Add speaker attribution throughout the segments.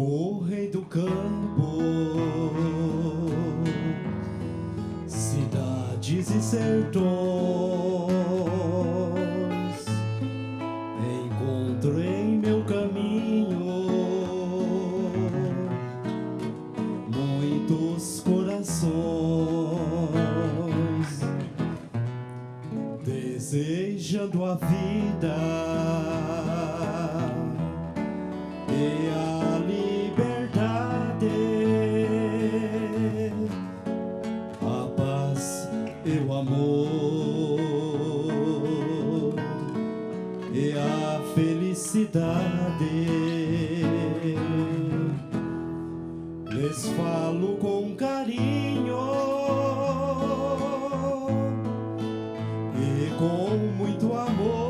Speaker 1: O rei do campo, cidades e sertões, encontro em meu caminho muitos corações desejando a vida e a liberdade, a paz e o amor e a felicidade. Lhes falo com carinho e com muito amor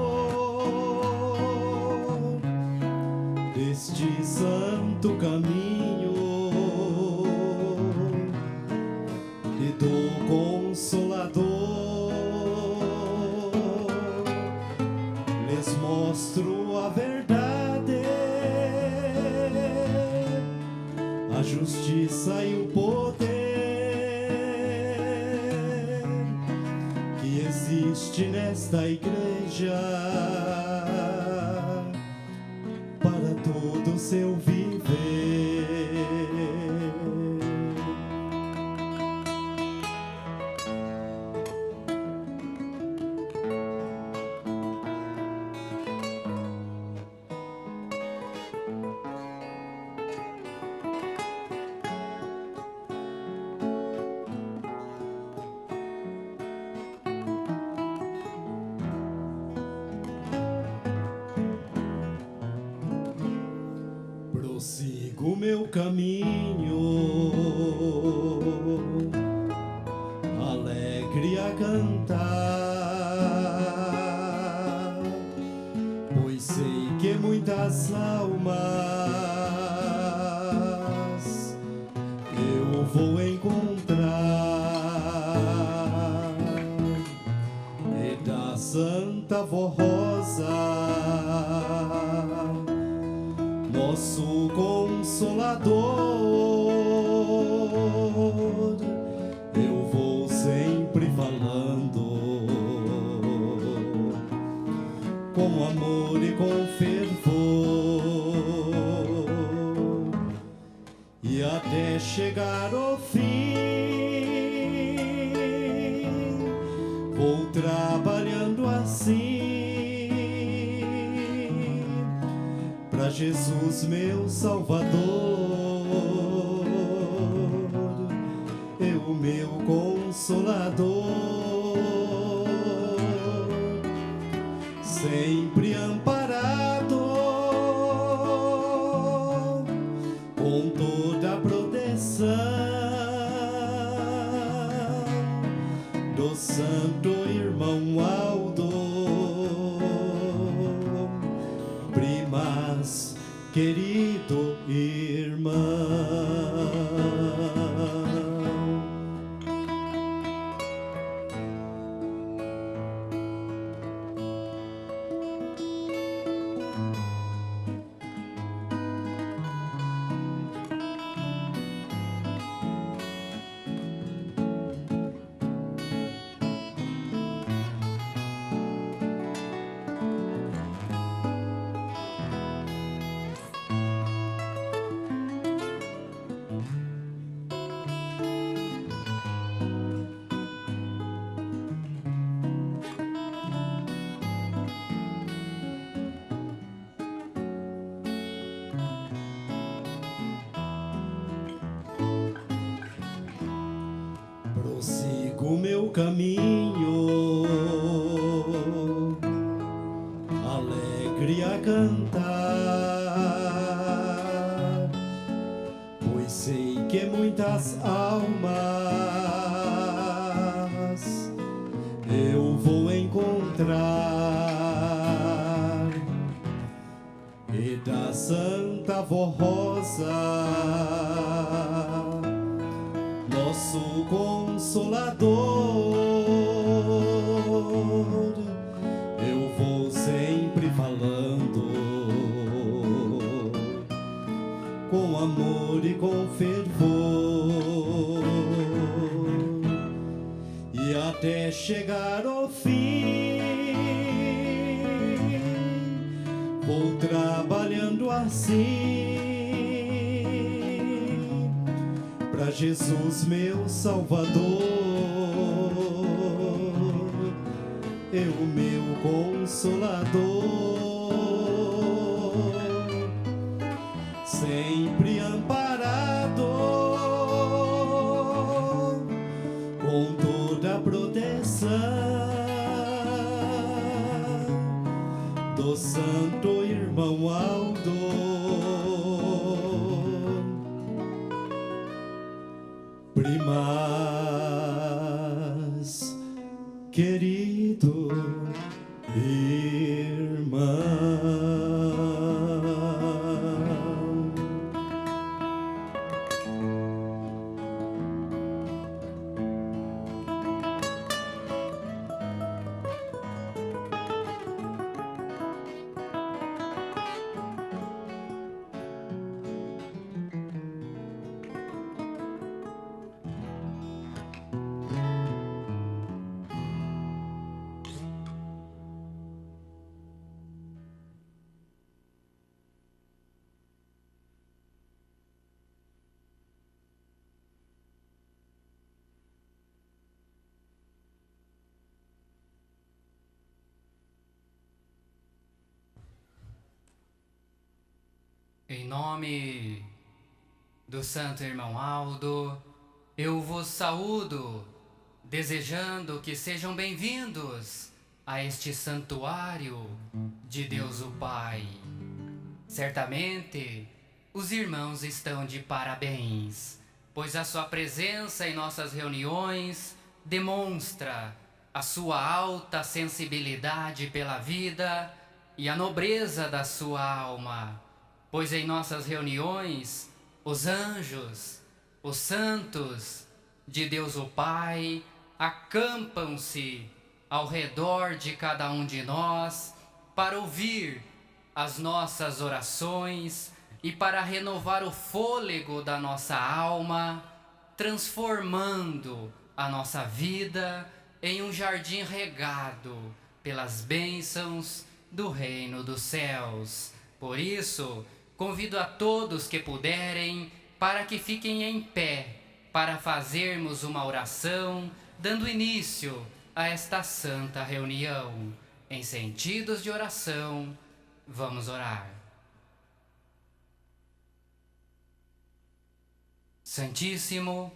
Speaker 1: deste santo caminho e do Consolador. Lhes mostro a verdade, a justiça e o poder que existe nesta igreja para todo o seu viver. Prossigo meu caminho, alegre a cantar, pois sei que muitas almas eu vou encontrar, e da Santa Vó Rosa, nosso Consolador, eu vou sempre falando com amor e com fervor, e até chegar ao fim vou trabalhando assim pra Jesus meu Salvador e o meu Consolador, sempre amparado com toda a proteção do Santo Irmão Aldo, primas, querido irmão. meu caminho, alegre a cantar, pois sei que muitas almas eu vou encontrar, e da Santa Voz Rosa, nosso Consolador, eu vou sempre falando com amor e com fervor, e até chegar ao fim vou trabalhando assim pra Jesus meu Salvador, eu meu Consolador, sempre amparado com toda a proteção do Santo Irmão Aldo. Primas, querido irmão.
Speaker 2: Em nome do Santo Irmão Aldo, eu vos saúdo, desejando que sejam bem-vindos a este santuário de Deus o Pai. Certamente, os irmãos estão de parabéns, pois a sua presença em nossas reuniões demonstra a sua alta sensibilidade pela vida e a nobreza da sua alma. Pois em nossas reuniões, os anjos, os santos de Deus o Pai, acampam-se ao redor de cada um de nós para ouvir as nossas orações e para renovar o fôlego da nossa alma, transformando a nossa vida em um jardim regado pelas bênçãos do reino dos céus. Por isso, convido a todos que puderem para que fiquem em pé para fazermos uma oração, dando início a esta santa reunião. Em sentidos de oração, vamos orar. Santíssimo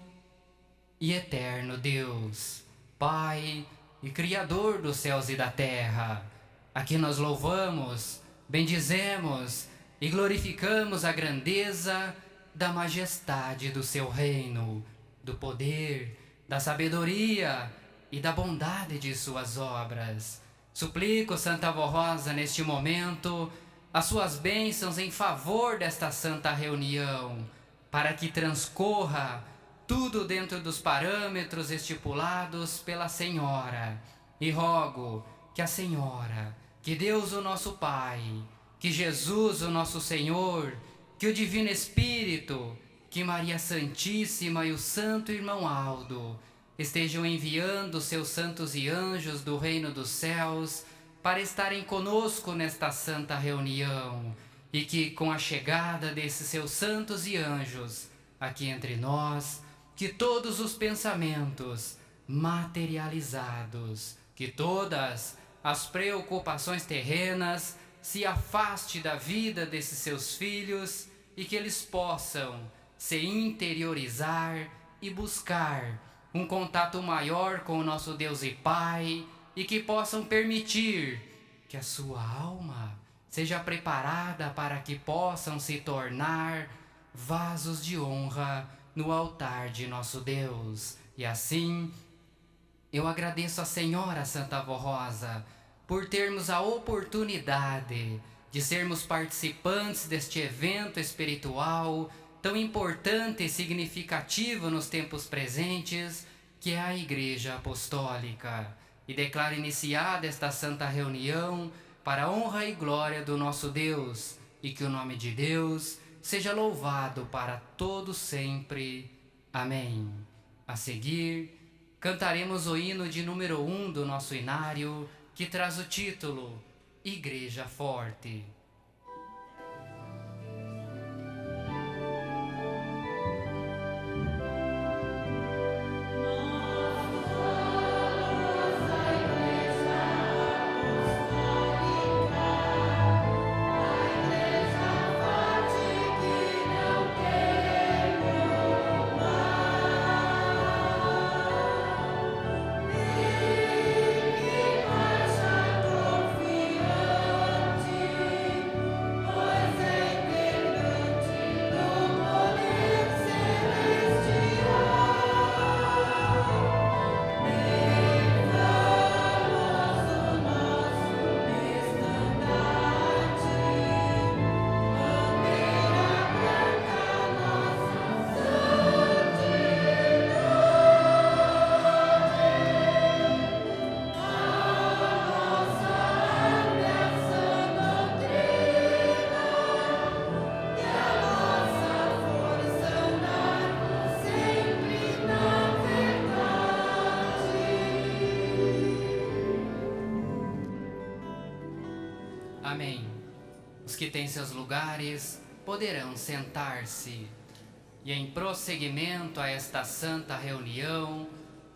Speaker 2: e eterno Deus, Pai e Criador dos céus e da terra, a quem nós louvamos, bendizemos e glorificamos a grandeza da majestade do seu reino, do poder, da sabedoria e da bondade de suas obras. Suplico, Santa Voz Rosa, neste momento, as suas bênçãos em favor desta santa reunião, para que transcorra tudo dentro dos parâmetros estipulados pela Senhora. E rogo que a Senhora, que Deus o nosso Pai, que Jesus o nosso Senhor, que o Divino Espírito, que Maria Santíssima e o Santo Irmão Aldo estejam enviando seus santos e anjos do reino dos céus para estarem conosco nesta santa reunião, e que com a chegada desses seus santos e anjos aqui entre nós, que todos os pensamentos materializados, que todas as preocupações terrenas se afaste da vida desses seus filhos e que eles possam se interiorizar e buscar um contato maior com o nosso Deus e Pai, e que possam permitir que a sua alma seja preparada para que possam se tornar vasos de honra no altar de nosso Deus. E assim, eu agradeço a Senhora Santa Avó Rosa por termos a oportunidade de sermos participantes deste evento espiritual tão importante e significativo nos tempos presentes, que é a Igreja Apostólica. E declaro iniciada esta santa reunião para a honra e glória do nosso Deus, e que o nome de Deus seja louvado para todos sempre. Amém. A seguir, cantaremos o hino de número 1 do nosso inário, que traz o título Igreja Forte. Amém. Os que têm seus lugares poderão sentar-se. E em prosseguimento a esta santa reunião,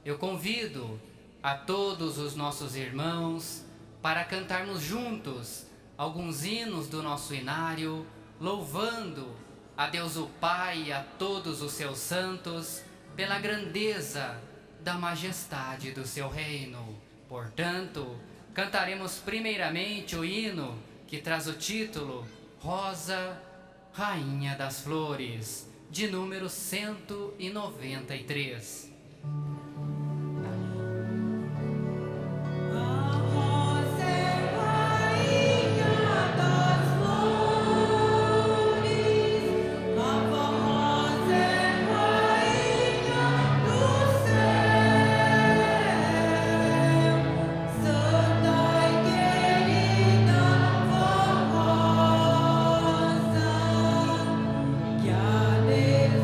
Speaker 2: eu convido a todos os nossos irmãos para cantarmos juntos alguns hinos do nosso inário, louvando a Deus o Pai e a todos os seus santos pela grandeza da majestade do seu reino. Portanto, cantaremos primeiramente o hino que traz o título Rosa, Rainha das Flores, de número 193.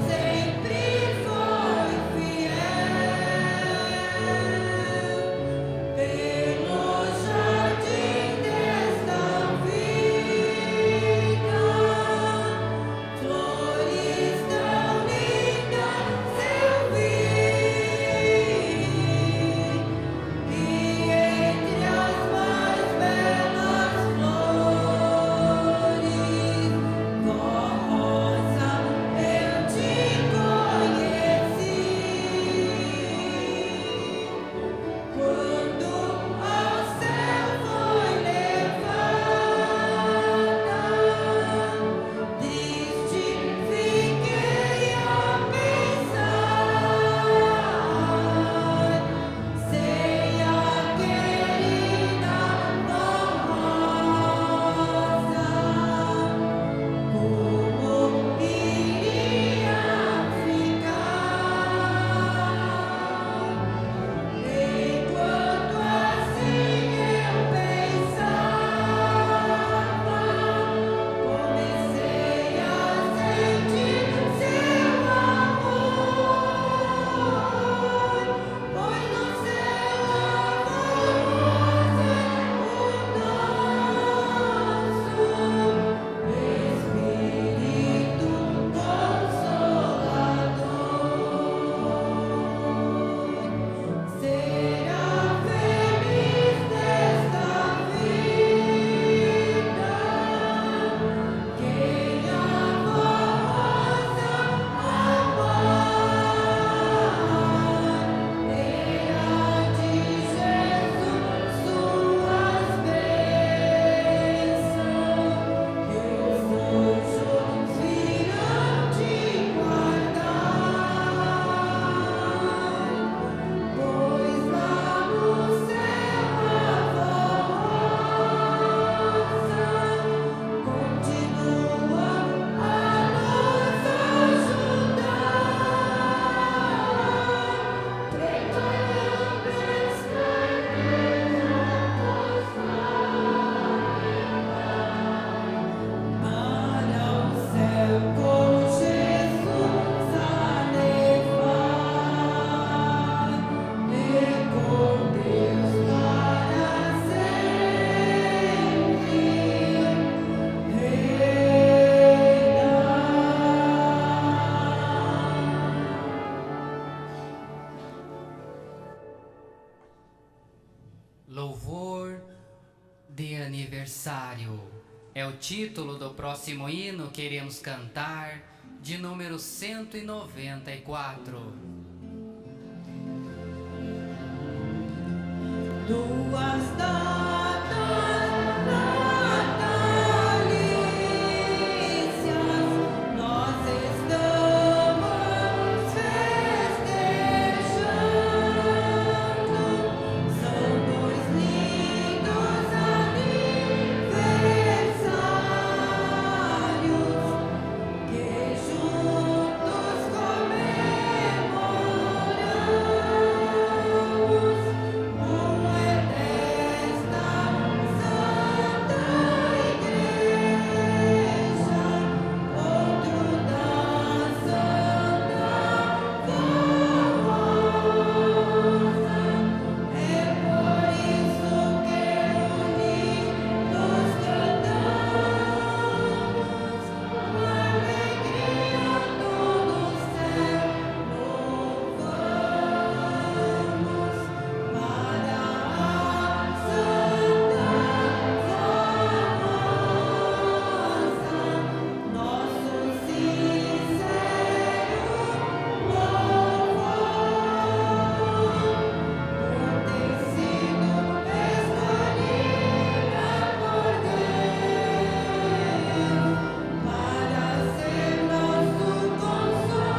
Speaker 3: Sempre foi fiel.
Speaker 2: louvor de aniversário. É o título do próximo hino que iremos cantar, de número 194.
Speaker 3: Duas datas natalícias nós estamos festejando. São dois lindos aniversários que juntos comemoramos. Um é desta Santa Igreja, outro da Santa Formosa. É por isso que unidos cantamos com alegria todo o céu louvamos para a Santa Formosa, nosso sincero louvor, por ter sido escolhida por Deus para ser nosso consolador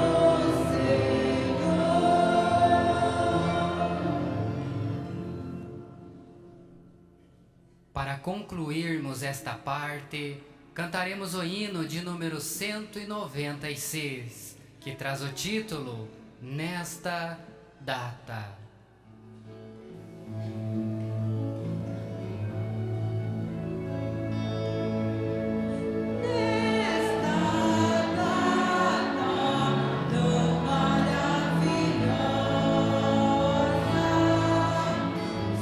Speaker 3: e por ser a coluna principal da Santa Igreja do Senhor.
Speaker 2: Para concluirmos esta parte, cantaremos o hino de número 196, que traz o título Nesta Data.
Speaker 3: Nesta data tão maravilhosa, festejamos com amor o aniversário da Santa Formosa e da Santa Igreja do Senhor. Desde quando viveste na terra, sempre foste assim amorosa, e o teu poder é como perfume, ó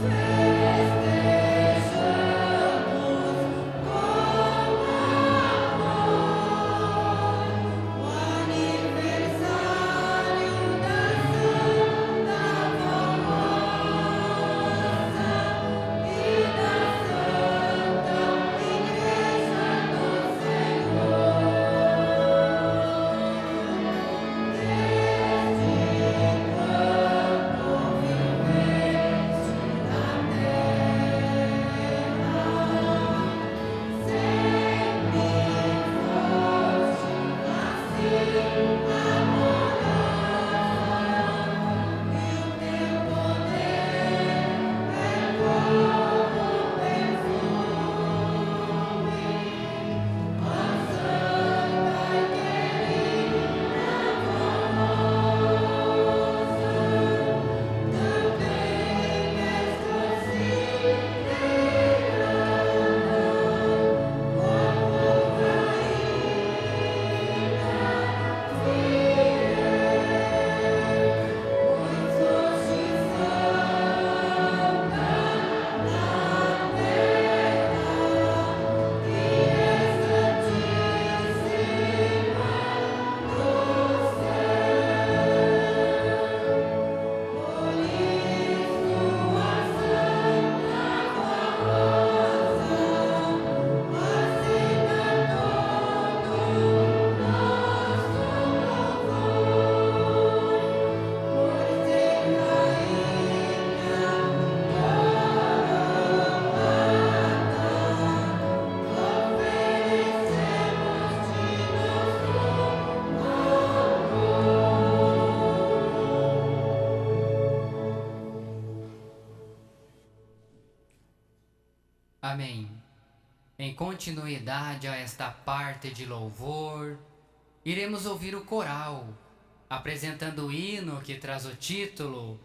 Speaker 3: Santa e querida Formosa, também és considerada como
Speaker 2: Amém. Em continuidade a esta parte de louvor, iremos ouvir o coral, apresentando o hino que traz o título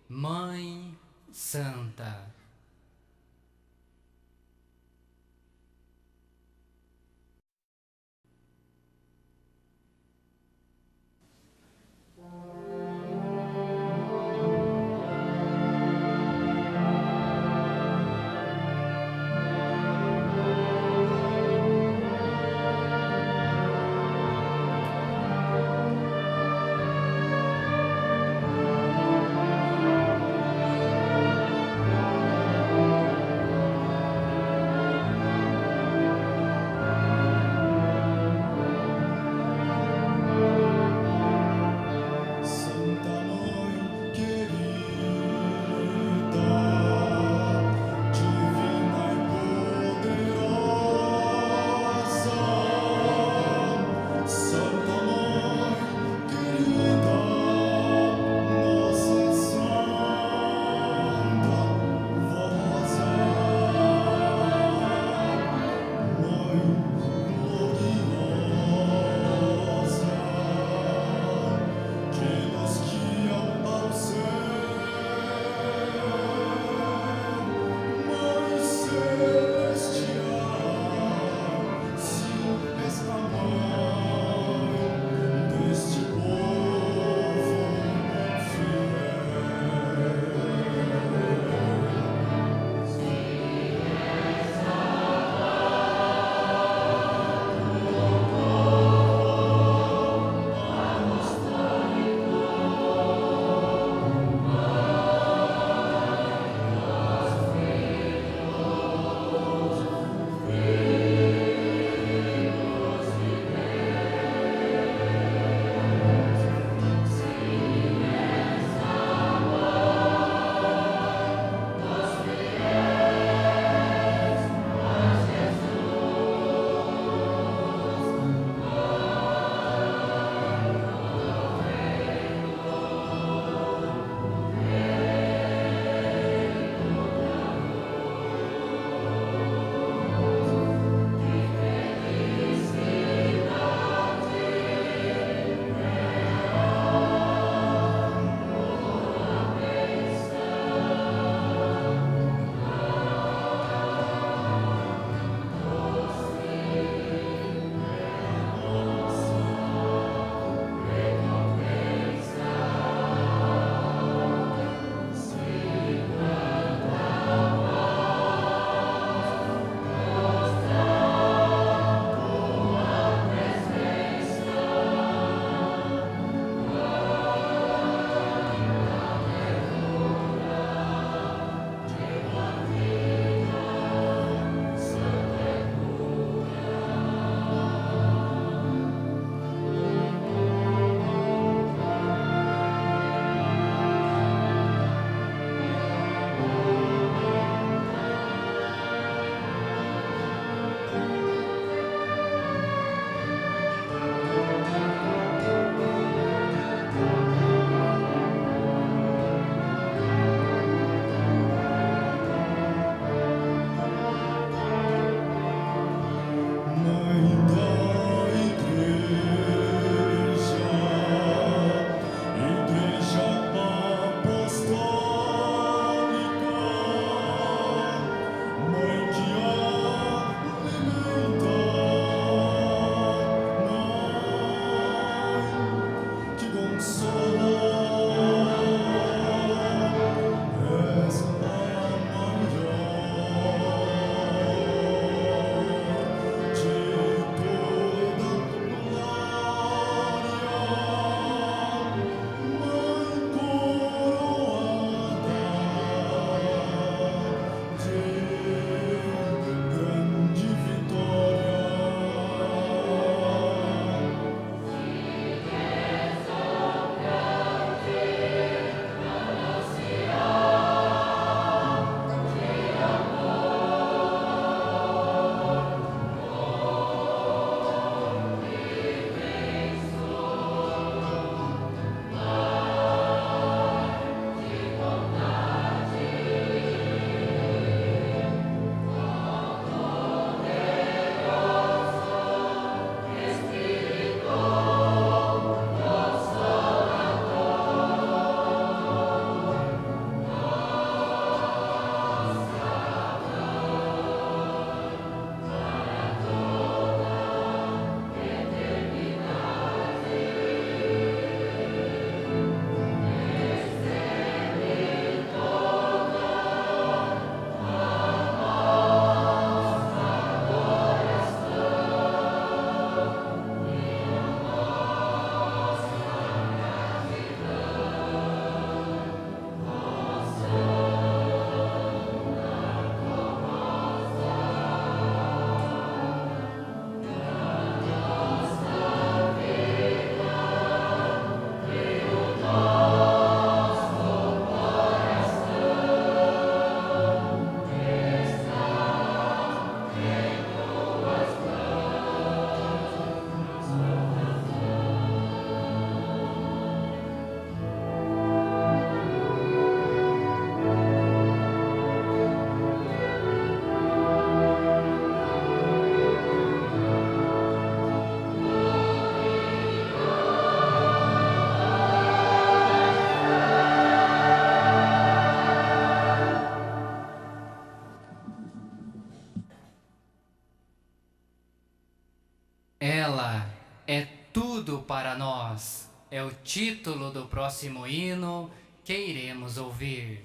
Speaker 2: Mãe Santa. Ela é tudo para nós. É o título do próximo hino que iremos ouvir.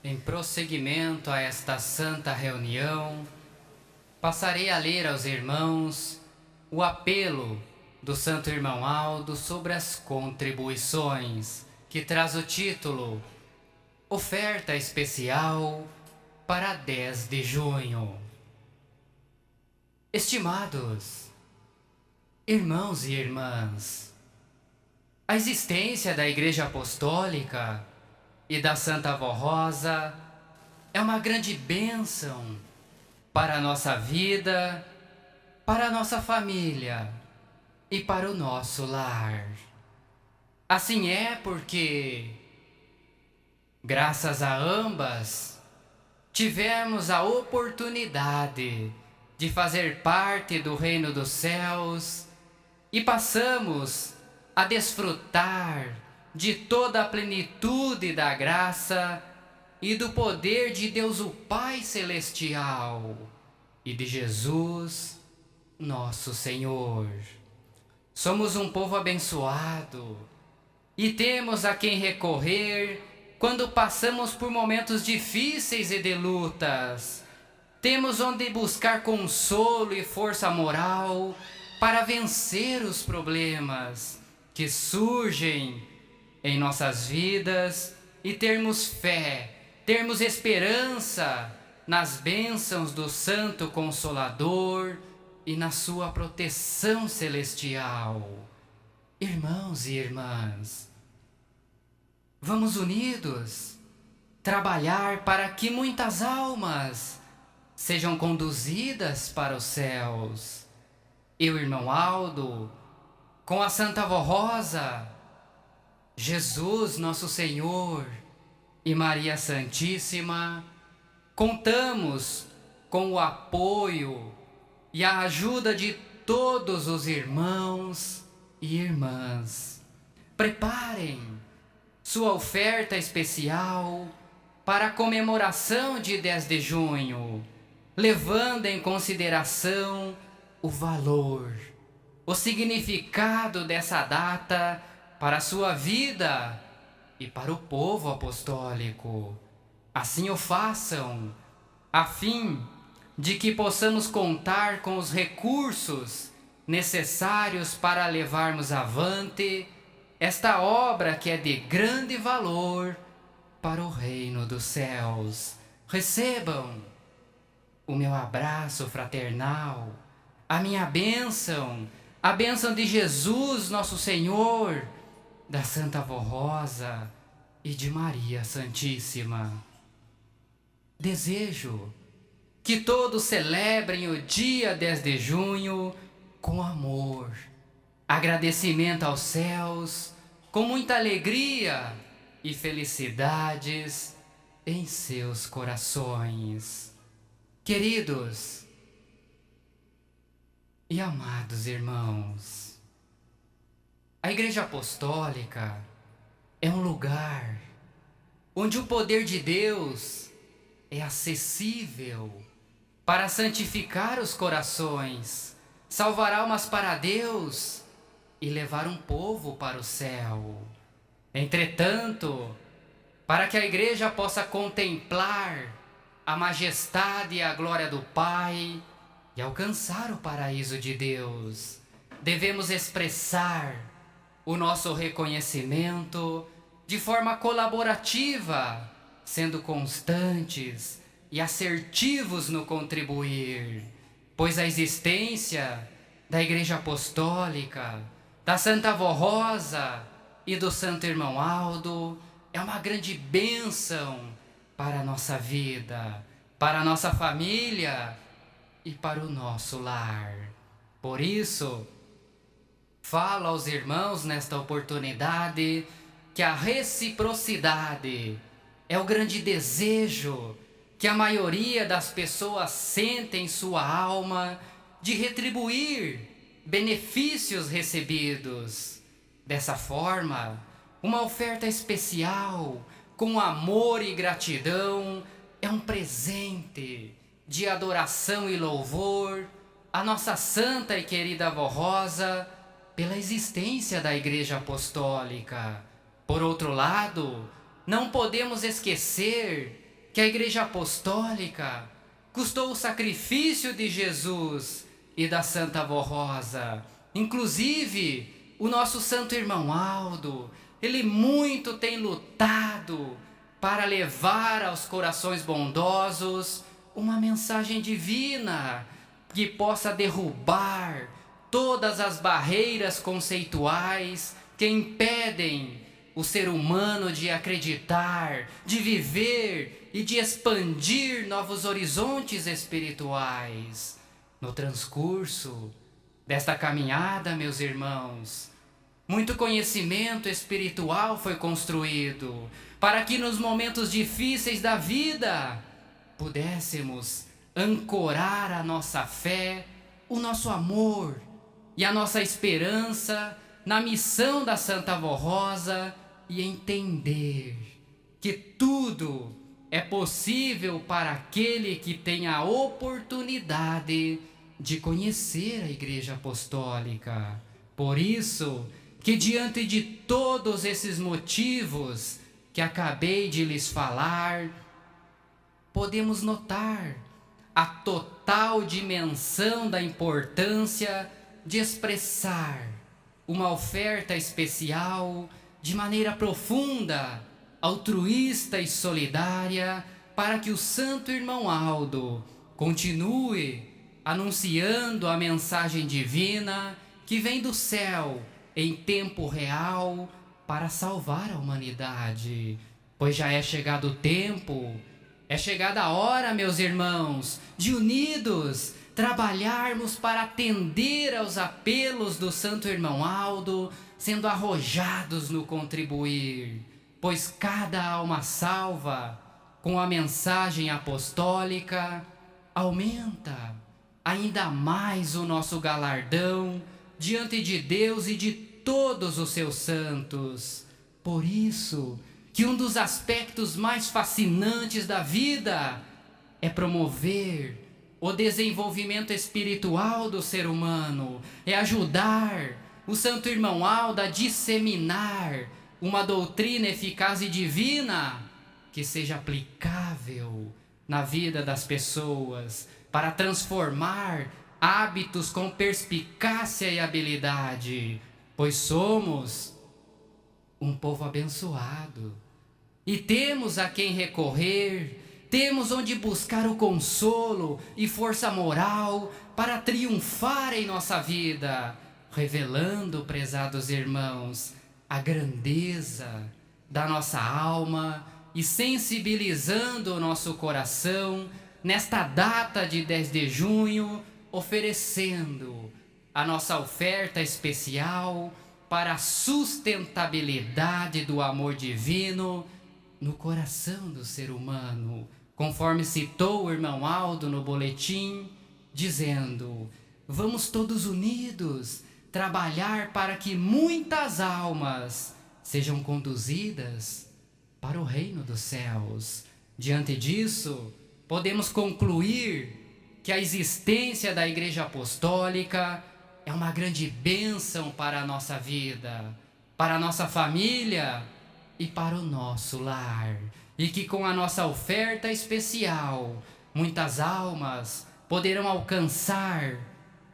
Speaker 2: Em prosseguimento a esta santa reunião, passarei a ler aos irmãos o apelo do Santo Irmão Aldo sobre as contribuições, que traz o título Oferta Especial para 10 de junho. Estimados irmãos e irmãs, a existência da Igreja Apostólica e da Santa Avó Rosa é uma grande bênção para a nossa vida, para a nossa família e para o nosso lar. Assim é porque, graças a ambas, tivemos a oportunidade de fazer parte do reino dos céus e passamos a desfrutar de toda a plenitude da graça e do poder de Deus o Pai Celestial e de Jesus, nosso Senhor. Somos um povo abençoado e temos a quem recorrer quando passamos por momentos difíceis e de lutas. Temos onde buscar consolo e força moral para vencer os problemas que surgem em nossas vidas e termos fé, termos esperança nas bênçãos do Santo Consolador e na sua proteção celestial. Irmãos e irmãs, vamos unidos trabalhar para que muitas almas sejam conduzidas para os céus. E o irmão Aldo, com a Santa Avó Rosa, Jesus, nosso Senhor, e Maria Santíssima, contamos com o apoio e a ajuda de todos os irmãos e irmãs. Preparem sua oferta especial para a comemoração de 10 de junho, levando em consideração o valor, o significado dessa data para a sua vida e para o povo apostólico. Assim o façam, a fim de que possamos contar com os recursos necessários para levarmos avante esta obra que é de grande valor para o reino dos céus. Recebam o meu abraço fraternal, a minha bênção, a bênção de Jesus, nosso Senhor, da Santa Avó Rosa e de Maria Santíssima. Desejo que todos celebrem o dia 10 de junho com amor, agradecimento aos céus, com muita alegria e felicidades em seus corações. Queridos e amados irmãos, a Igreja Apostólica é um lugar onde o poder de Deus é acessível para santificar os corações, salvar almas para Deus e levar um povo para o céu. Entretanto, para que a Igreja possa contemplar a majestade e a glória do Pai e alcançar o paraíso de Deus, devemos expressar o nosso reconhecimento de forma colaborativa, sendo constantes e assertivos no contribuir, pois a existência da Igreja Apostólica, da Santa Avó Rosa e do Santo Irmão Aldo é uma grande bênção para a nossa vida, para a nossa família e para o nosso lar. Por isso, falo aos irmãos nesta oportunidade que a reciprocidade é o grande desejo que a maioria das pessoas sente em sua alma de retribuir benefícios recebidos. Dessa forma, uma oferta especial, com amor e gratidão, é um presente de adoração e louvor à nossa santa e querida Avó Rosa pela existência da Igreja Apostólica. Por outro lado, não podemos esquecer que a Igreja Apostólica custou o sacrifício de Jesus e da Santa Avó Rosa. Inclusive, o nosso santo irmão Aldo, ele muito tem lutado para levar aos corações bondosos uma mensagem divina que possa derrubar todas as barreiras conceituais que impedem o ser humano de acreditar, de viver e de expandir novos horizontes espirituais. No transcurso desta caminhada, meus irmãos, muito conhecimento espiritual foi construído para que nos momentos difíceis da vida pudéssemos ancorar a nossa fé, o nosso amor e a nossa esperança na missão da Santa Avó Rosa e entender que tudo é possível para aquele que tem a oportunidade de conhecer a Igreja Apostólica. Por isso que diante de todos esses motivos que acabei de lhes falar, podemos notar a total dimensão da importância de expressar uma oferta especial de maneira profunda, altruísta e solidária, para que o santo irmão Aldo continue anunciando a mensagem divina que vem do céu em tempo real para salvar a humanidade. Pois já é chegado o tempo, é chegada a hora, meus irmãos, de unidos trabalharmos para atender aos apelos do santo irmão Aldo, sendo arrojados no contribuir, pois cada alma salva com a mensagem apostólica aumenta ainda mais o nosso galardão diante de Deus e de todos os seus santos. Por isso que um dos aspectos mais fascinantes da vida é promover o desenvolvimento espiritual do ser humano, é ajudar o santo irmão Aldo a disseminar uma doutrina eficaz e divina que seja aplicável na vida das pessoas para transformar hábitos com perspicácia e habilidade, pois somos um povo abençoado e temos a quem recorrer, temos onde buscar o consolo e força moral para triunfar em nossa vida, revelando, prezados irmãos, a grandeza da nossa alma e sensibilizando o nosso coração nesta data de 10 de junho, oferecendo a nossa oferta especial para a sustentabilidade do amor divino no coração do ser humano, conforme citou o irmão Aldo no boletim, dizendo: vamos todos unidos trabalhar para que muitas almas sejam conduzidas para o reino dos céus. Diante disso, podemos concluir que a existência da Igreja Apostólica é uma grande bênção para a nossa vida, para a nossa família e para o nosso lar. E que com a nossa oferta especial, muitas almas poderão alcançar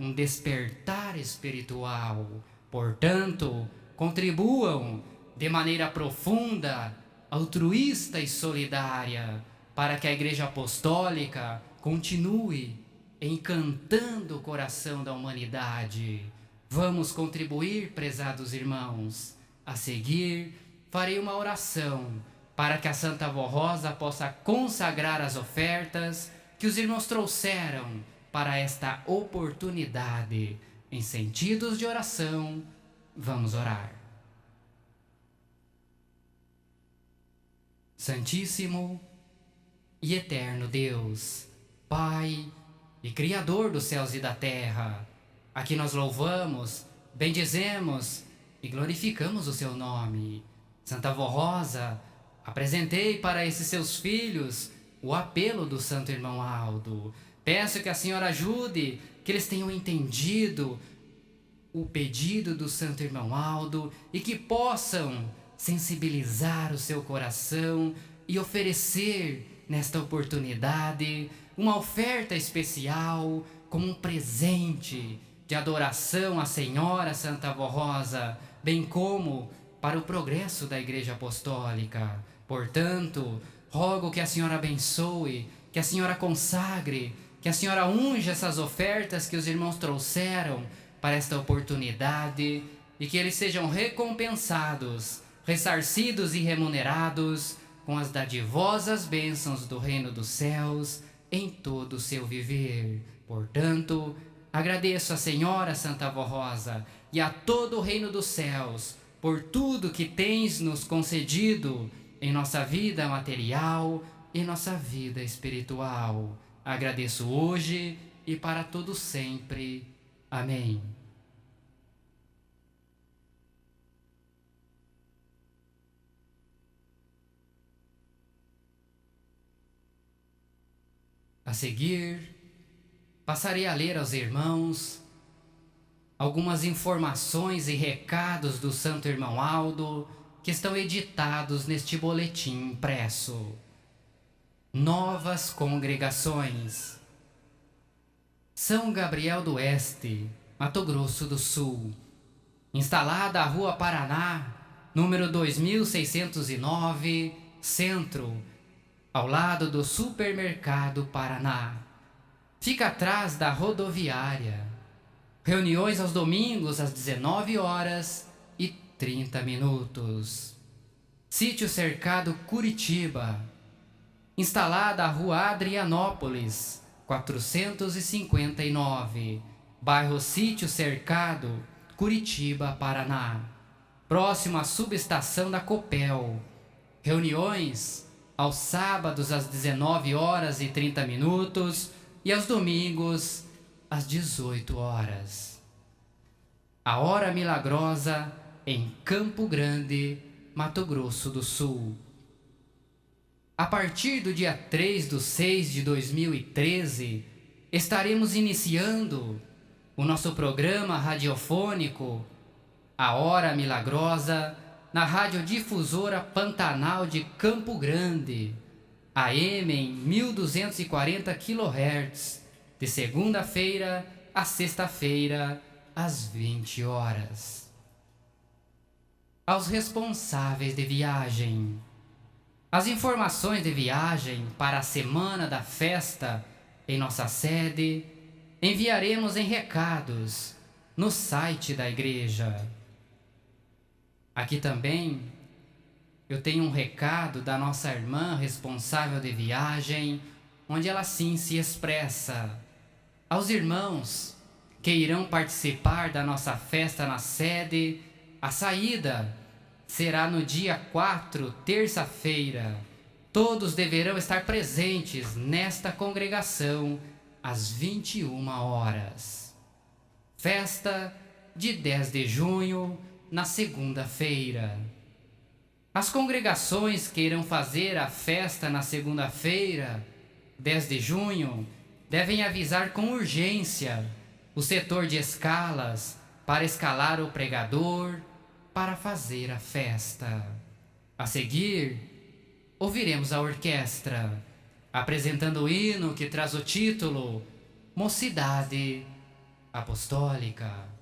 Speaker 2: um despertar espiritual. Portanto, contribuam de maneira profunda, altruísta e solidária, para que a Igreja Apostólica continue encantando o coração da humanidade. Vamos contribuir, prezados irmãos. A seguir, farei uma oração para que a Santa Avó Rosa possa consagrar as ofertas que os irmãos trouxeram para esta oportunidade. Em sentidos de oração, vamos orar. Santíssimo e eterno Deus, Pai e Criador dos céus e da terra, a quem nós louvamos, bendizemos e glorificamos o seu nome. Santa Avó Rosa, apresentei para esses seus filhos o apelo do santo irmão Aldo. Peço que a senhora ajude, que eles tenham entendido o pedido do santo irmão Aldo e que possam sensibilizar o seu coração e oferecer nesta oportunidade, uma oferta especial, como um presente de adoração à Senhora Santa Avó Rosa, bem como para o progresso da Igreja Apostólica. Portanto, rogo que a Senhora abençoe, que a Senhora consagre, que a Senhora unja essas ofertas que os irmãos trouxeram para esta oportunidade e que eles sejam recompensados, ressarcidos e remunerados com as dadivosas bênçãos do reino dos céus em todo o seu viver. Portanto, agradeço à Senhora Santa Avó Rosa e a todo o reino dos céus por tudo que tens nos concedido em nossa vida material e nossa vida espiritual. Agradeço hoje e para todo sempre. Amém. A seguir, passarei a ler aos irmãos algumas informações e recados do Santo Irmão Aldo que estão editados neste boletim impresso. Novas congregações. São Gabriel do Oeste, Mato Grosso do Sul. Instalada a Rua Paraná, número 2609, Centro, ao lado do Supermercado Paraná. Fica atrás da rodoviária. Reuniões aos domingos às 19h30. Sítio Cercado Curitiba. Instalada a Rua Adrianópolis, 459, bairro Sítio Cercado, Curitiba, Paraná. Próximo à subestação da Copel. Reuniões aos sábados às 19h30 e aos domingos às 18h. A Hora Milagrosa em Campo Grande, Mato Grosso do Sul. A partir do dia 3/6/2013, estaremos iniciando o nosso programa radiofônico A Hora Milagrosa na Radiodifusora Pantanal de Campo Grande, AM em 1240 kHz, de segunda-feira a sexta-feira, às 20h. Aos responsáveis de viagem. As informações de viagem para a semana da festa em nossa sede enviaremos em recados no site da igreja. Aqui também eu tenho um recado da nossa irmã responsável de viagem, onde ela assim se expressa: aos irmãos que irão participar da nossa festa na sede, a saída será no dia 4, terça-feira. Todos deverão estar presentes nesta congregação às 21h. Festa de 10 de junho, na segunda-feira. As congregações que irão fazer a festa na segunda-feira, 10 de junho, devem avisar com urgência o setor de escalas para escalar o pregador para fazer a festa. A seguir, ouviremos a orquestra apresentando o hino que traz o título Mocidade Apostólica.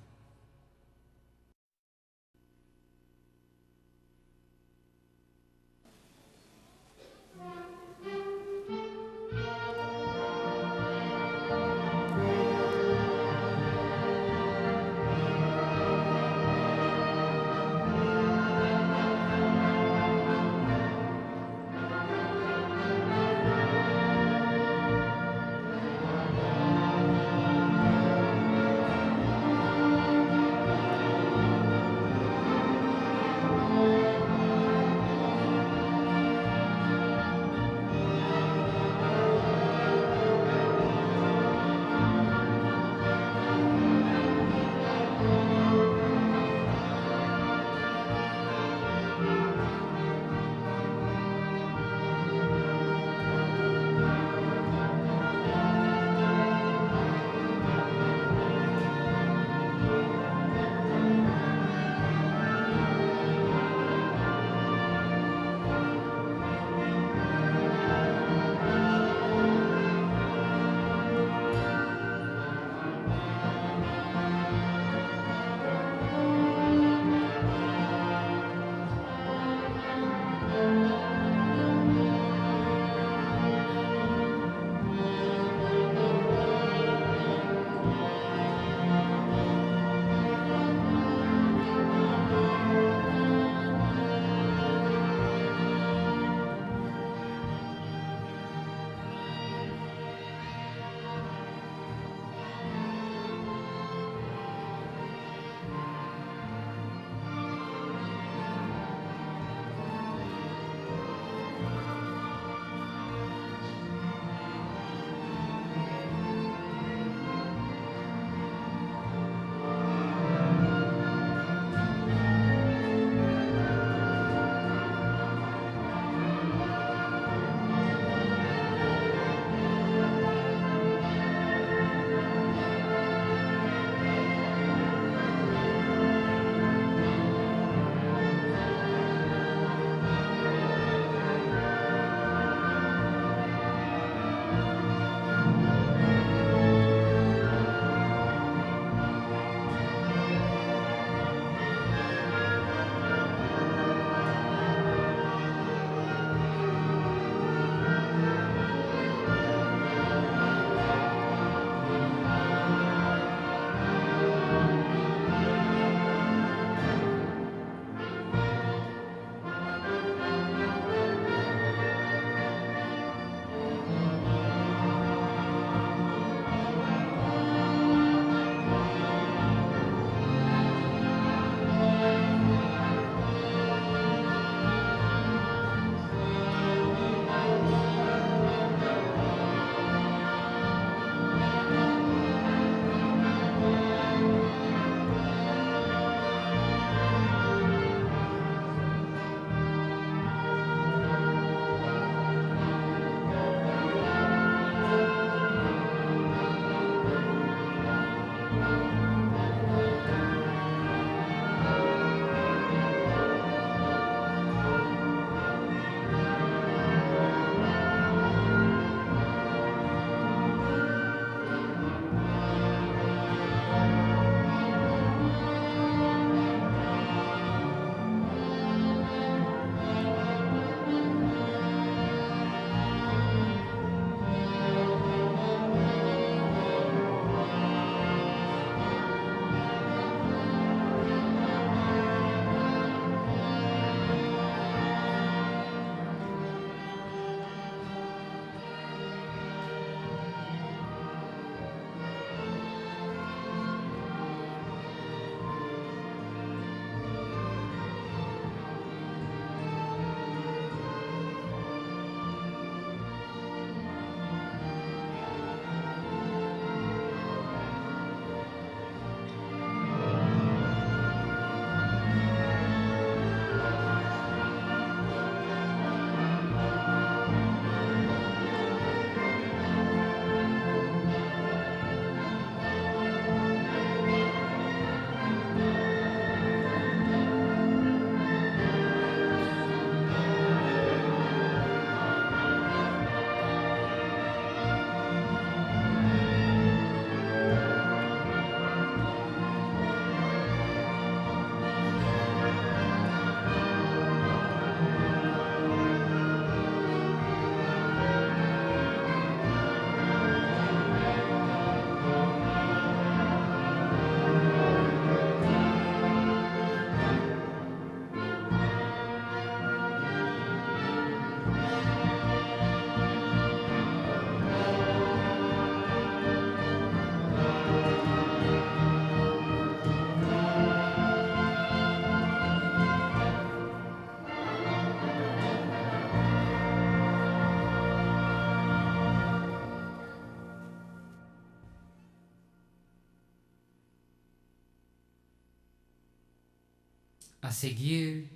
Speaker 2: A seguir,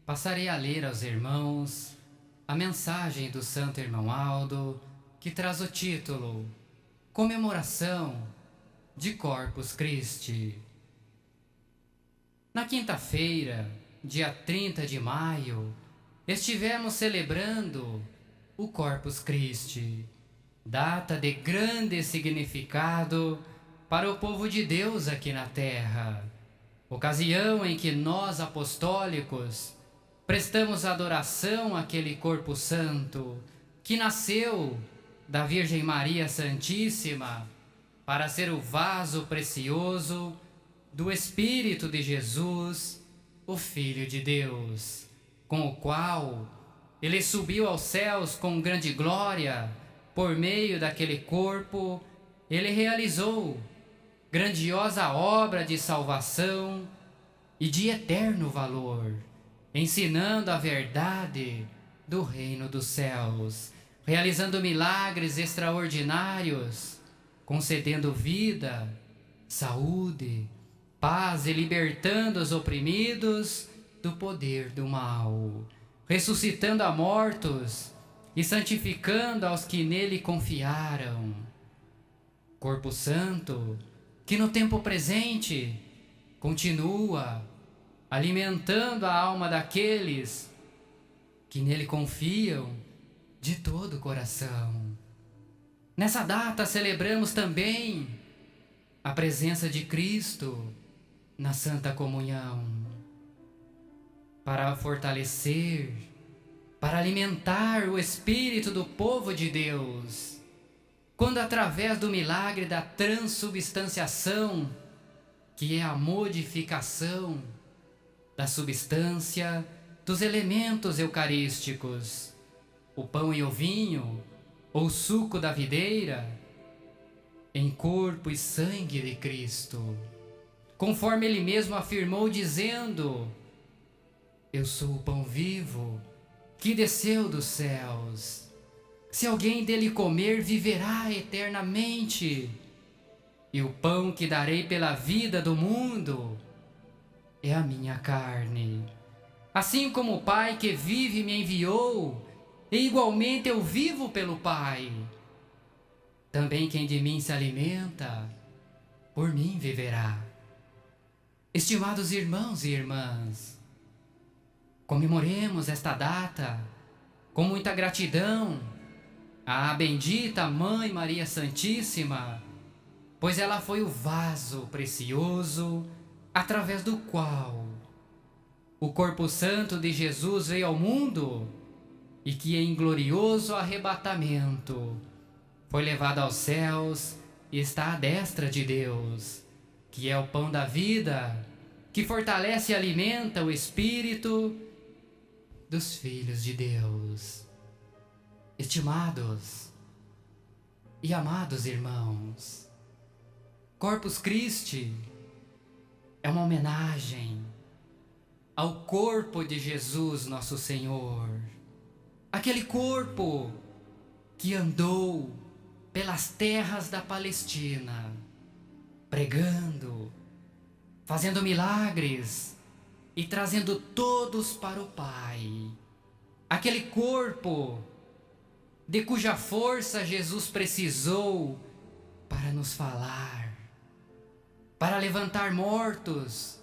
Speaker 2: passarei a ler aos irmãos a mensagem do Santo Irmão Aldo, que traz o título Comemoração de Corpus Christi. Na quinta-feira, dia 30 de maio, estivemos celebrando o Corpus Christi, data de grande significado para o povo de Deus aqui na terra, ocasião em que nós apostólicos prestamos adoração àquele corpo santo que nasceu da Virgem Maria Santíssima para ser o vaso precioso do Espírito de Jesus, o Filho de Deus, com o qual ele subiu aos céus com grande glória. Por meio daquele corpo, ele realizou grandiosa obra de salvação e de eterno valor, ensinando a verdade do reino dos céus, realizando milagres extraordinários, concedendo vida, saúde, paz e libertando os oprimidos do poder do mal, ressuscitando a mortos e santificando aos que nele confiaram. Corpo Santo, que no tempo presente continua alimentando a alma daqueles que nele confiam de todo o coração. Nessa data celebramos também a presença de Cristo na Santa Comunhão, para fortalecer, para alimentar o espírito do povo de Deus, quando através do milagre da transubstanciação, que é a modificação da substância dos elementos eucarísticos, o pão e o vinho, ou o suco da videira, em corpo e sangue de Cristo, conforme ele mesmo afirmou, dizendo: eu sou o pão vivo que desceu dos céus. Se alguém dele comer, viverá eternamente. E o pão que darei pela vida do mundo é a minha carne. Assim como o Pai que vive me enviou, e igualmente eu vivo pelo Pai. Também quem de mim se alimenta, por mim viverá. Estimados irmãos e irmãs, comemoremos esta data com muita gratidão à bendita Mãe Maria Santíssima, pois ela foi o vaso precioso através do qual o corpo santo de Jesus veio ao mundo e que em glorioso arrebatamento foi levado aos céus e está à destra de Deus, que é o pão da vida, que fortalece e alimenta o espírito dos filhos de Deus. Estimados e amados irmãos, Corpus Christi é uma homenagem ao corpo de Jesus nosso Senhor, aquele corpo que andou pelas terras da Palestina, pregando, fazendo milagres e trazendo todos para o Pai. Aquele corpo de cuja força Jesus precisou para nos falar, para levantar mortos,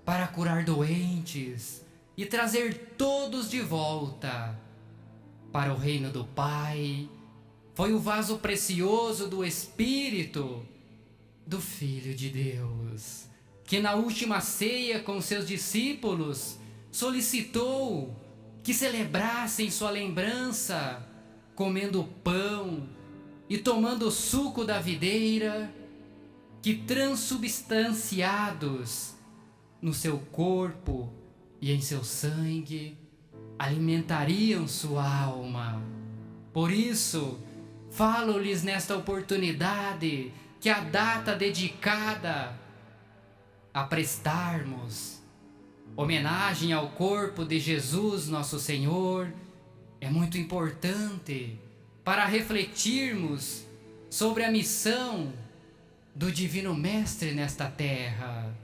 Speaker 2: para curar doentes e trazer todos de volta para o reino do Pai. Foi o vaso precioso do Espírito do Filho de Deus, que na última ceia com seus discípulos solicitou que celebrassem sua lembrança, comendo o pão e tomando o suco da videira, que transubstanciados no seu corpo e em seu sangue alimentariam sua alma. Por isso, falo-lhes nesta oportunidade que a data dedicada a prestarmos homenagem ao corpo de Jesus nosso Senhor é muito importante para refletirmos sobre a missão do Divino Mestre nesta terra,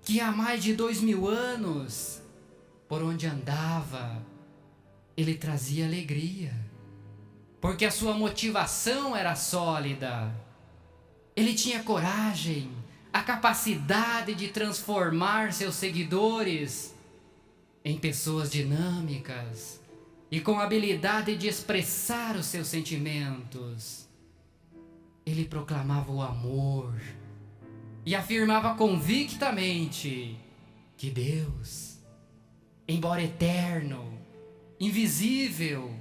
Speaker 2: que há mais de 2000 anos, por onde andava, ele trazia alegria, porque a sua motivação era sólida. Ele tinha coragem, a capacidade de transformar seus seguidores em pessoas dinâmicas e com habilidade de expressar os seus sentimentos. Ele proclamava o amor e afirmava convictamente que Deus, embora eterno, invisível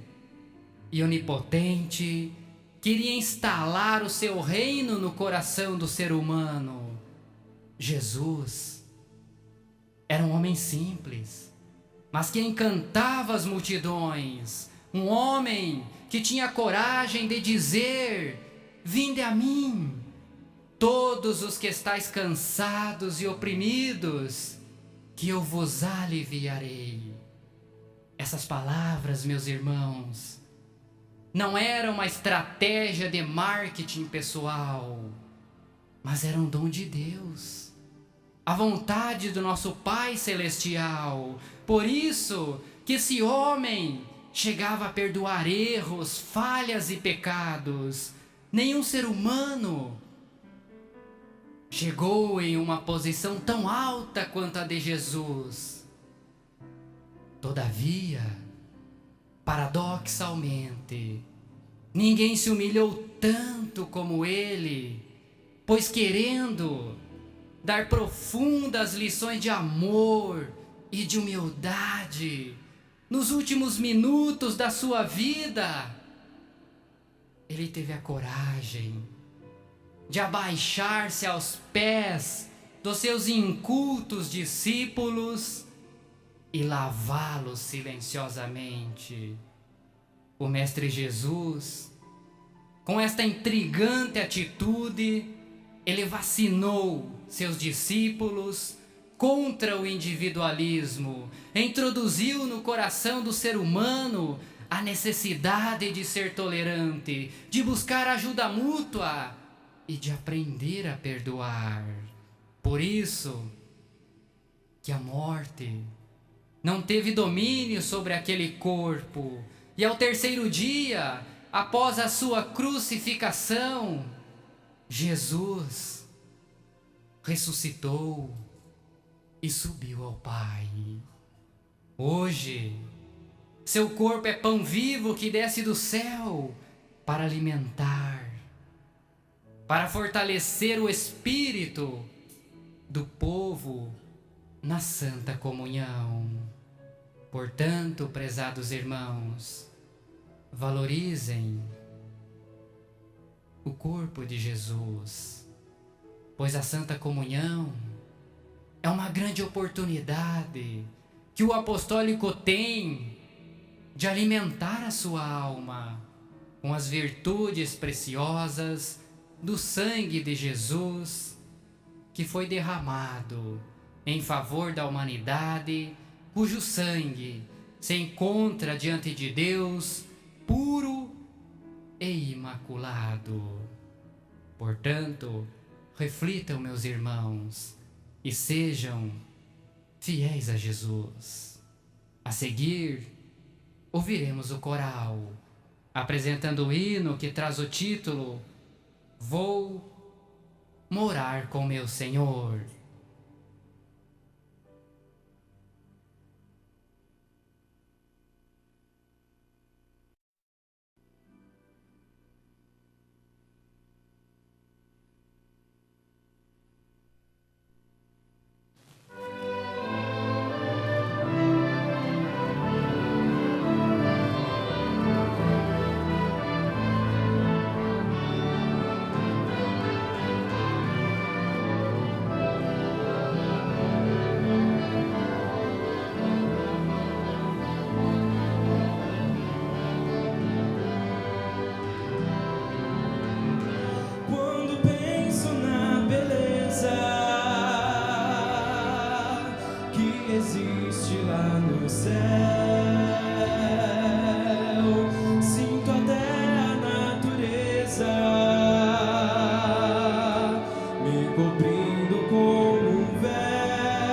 Speaker 2: e onipotente, queria instalar o seu reino no coração do ser humano. Jesus era um homem simples, mas que encantava as multidões. Um homem que tinha coragem de dizer: vinde a mim, todos os que estáis cansados e oprimidos, que eu vos aliviarei. Essas palavras, meus irmãos, não eram uma estratégia de marketing pessoal, mas eram um dom de Deus, a vontade do nosso Pai Celestial. Por isso que esse homem chegava a perdoar erros, falhas e pecados. Nenhum ser humano chegou em uma posição tão alta quanto a de Jesus. Todavia, paradoxalmente, ninguém se humilhou tanto como ele, pois querendo dar profundas lições de amor e de humildade, nos últimos minutos da sua vida, ele teve a coragem de abaixar-se aos pés dos seus incultos discípulos e lavá-los silenciosamente. O Mestre Jesus, com esta intrigante atitude, ele vacinou seus discípulos contra o individualismo, introduziu no coração do ser humano a necessidade de ser tolerante, de buscar ajuda mútua e de aprender a perdoar. Por isso que a morte não teve domínio sobre aquele corpo, e ao terceiro dia, após a sua crucificação, Jesus ressuscitou e subiu ao Pai. Hoje, seu corpo é pão vivo que desce do céu para alimentar, para fortalecer o espírito do povo na santa comunhão. Portanto, prezados irmãos, valorizem o corpo de Jesus, pois a santa comunhão é uma grande oportunidade que o apostólico tem de alimentar a sua alma com as virtudes preciosas do sangue de Jesus, que foi derramado em favor da humanidade, cujo sangue se encontra diante de Deus puro e imaculado. Portanto, reflitam, meus irmãos, e sejam fiéis a Jesus. A seguir, ouviremos o coral, apresentando o hino que traz o título Vou morar com meu Senhor.
Speaker 1: Quando penso na beleza que existe lá no céu, sinto até a natureza me cobrindo como um véu.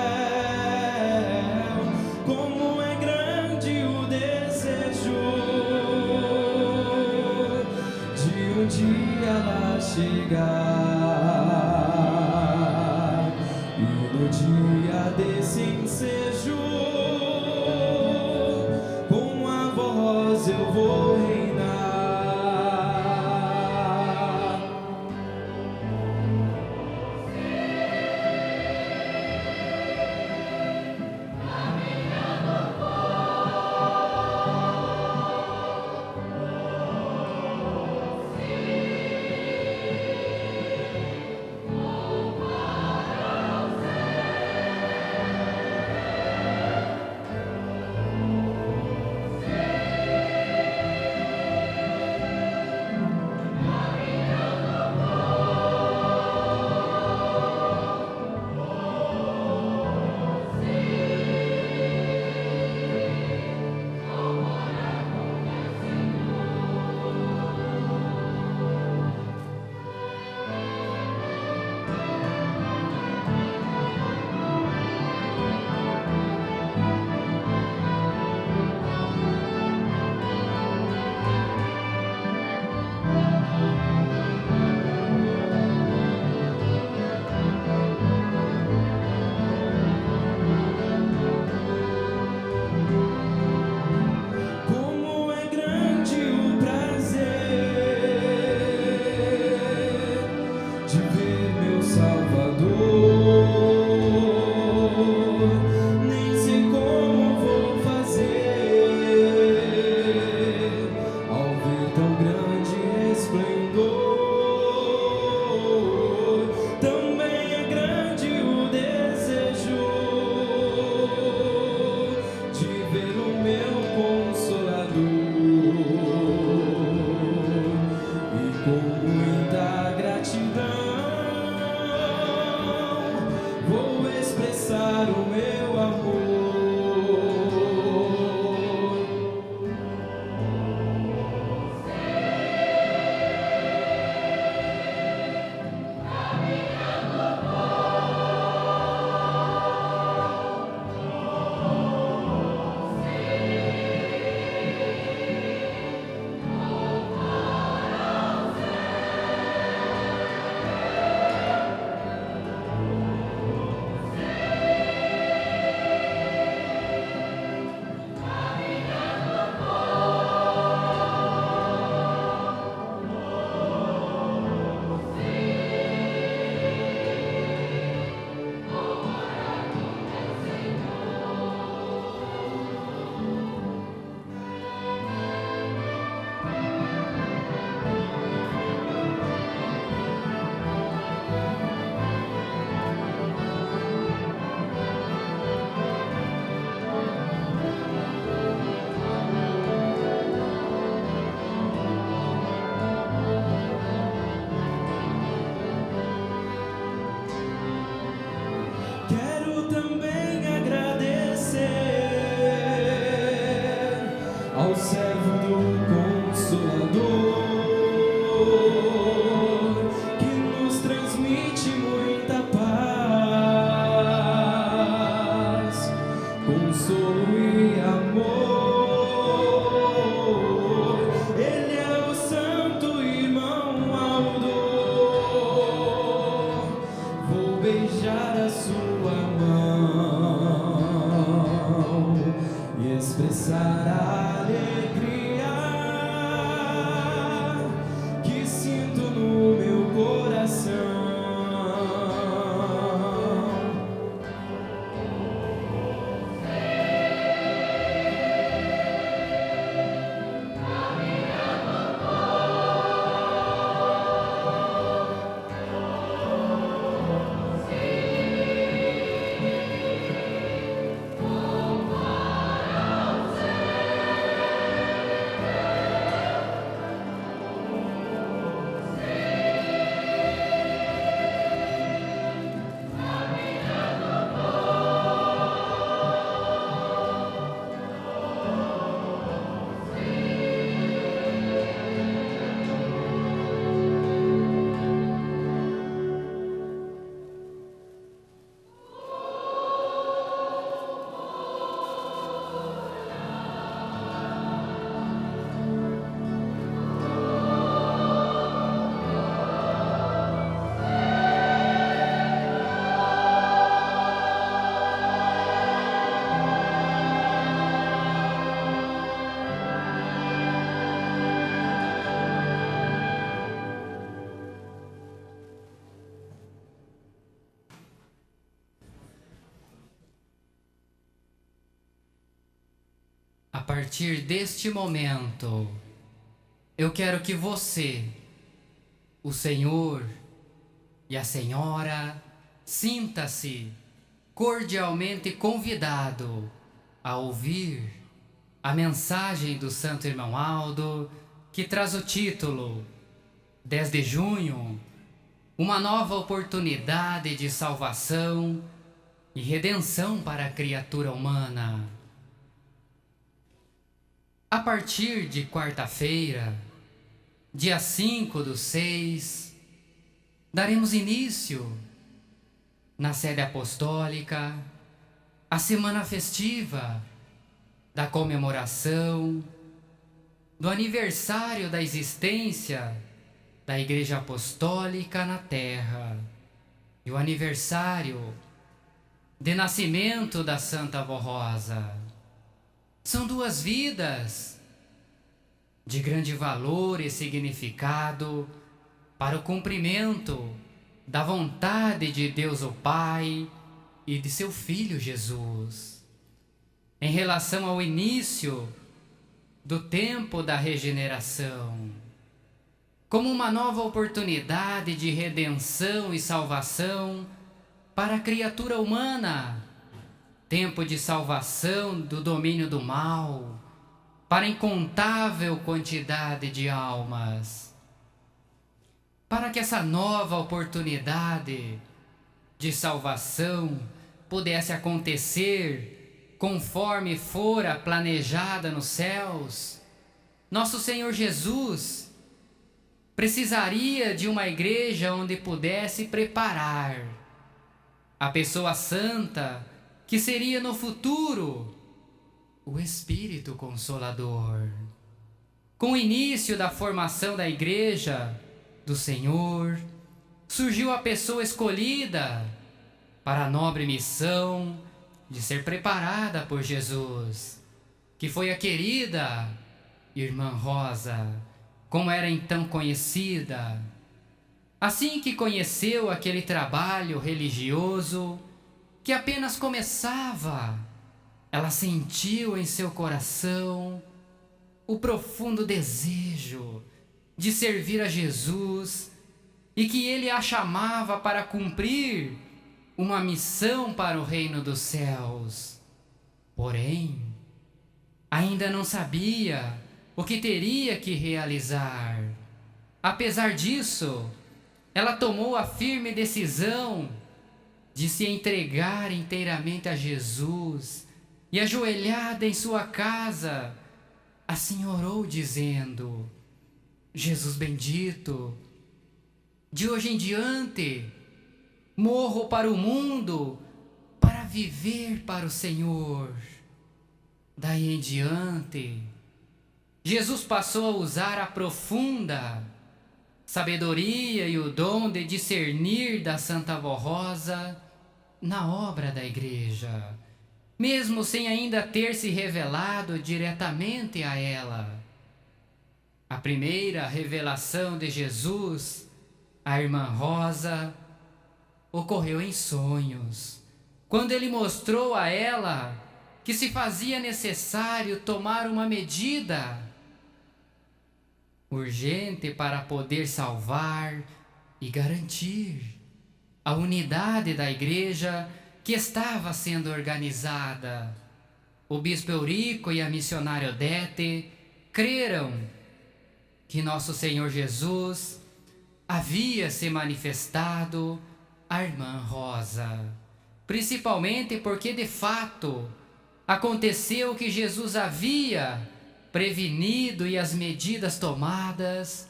Speaker 1: ao servo do Consolador, que nos transmite muita paz, consolo e amor. Ele é o santo irmão Aldo. Vou beijar a sua mão e expressar a alegria que sinto no meu coração.
Speaker 2: A partir deste momento, eu quero que você, o Senhor e a Senhora, sinta-se cordialmente convidado a ouvir a mensagem do Santo Irmão Aldo, que traz o título 10 de junho, uma nova oportunidade de salvação e redenção para a criatura humana. A partir de quarta-feira, dia 5/6, daremos início, na sede apostólica, à semana festiva da comemoração do aniversário da existência da Igreja Apostólica na Terra e o aniversário de nascimento da Santa Avó Rosa. São duas vidas de grande valor e significado para o cumprimento da vontade de Deus o Pai e de seu Filho Jesus. Em relação ao início do tempo da regeneração, como uma nova oportunidade de redenção e salvação para a criatura humana, tempo de salvação do domínio do mal, para incontável quantidade de almas. Para que essa nova oportunidade de salvação pudesse acontecer conforme fora planejada nos céus, nosso Senhor Jesus precisaria de uma igreja onde pudesse preparar a pessoa santa que seria no futuro o Espírito Consolador. Com o início da formação da Igreja do Senhor, surgiu a pessoa escolhida para a nobre missão de ser preparada por Jesus, que foi a querida Irmã Rosa, como era então conhecida. Assim que conheceu aquele trabalho religioso que apenas começava, ela sentiu em seu coração o profundo desejo de servir a Jesus e que Ele a chamava para cumprir uma missão para o reino dos céus. Porém, ainda não sabia o que teria que realizar. Apesar disso, ela tomou a firme decisão de se entregar inteiramente a Jesus e, ajoelhada em sua casa, assim orou dizendo: Jesus bendito, de hoje em diante morro para o mundo para viver para o Senhor. Daí em diante, Jesus passou a usar a profunda sabedoria e o dom de discernir da Santa Avó Rosa na obra da igreja, mesmo sem ainda ter se revelado diretamente a ela. A primeira revelação de Jesus à irmã Rosa ocorreu em sonhos, quando ele mostrou a ela que se fazia necessário tomar uma medida urgente para poder salvar e garantir a unidade da igreja que estava sendo organizada. O bispo Eurico e a missionária Odete creram que nosso Senhor Jesus havia se manifestado à irmã Rosa, principalmente porque de fato aconteceu que Jesus havia prevenido e as medidas tomadas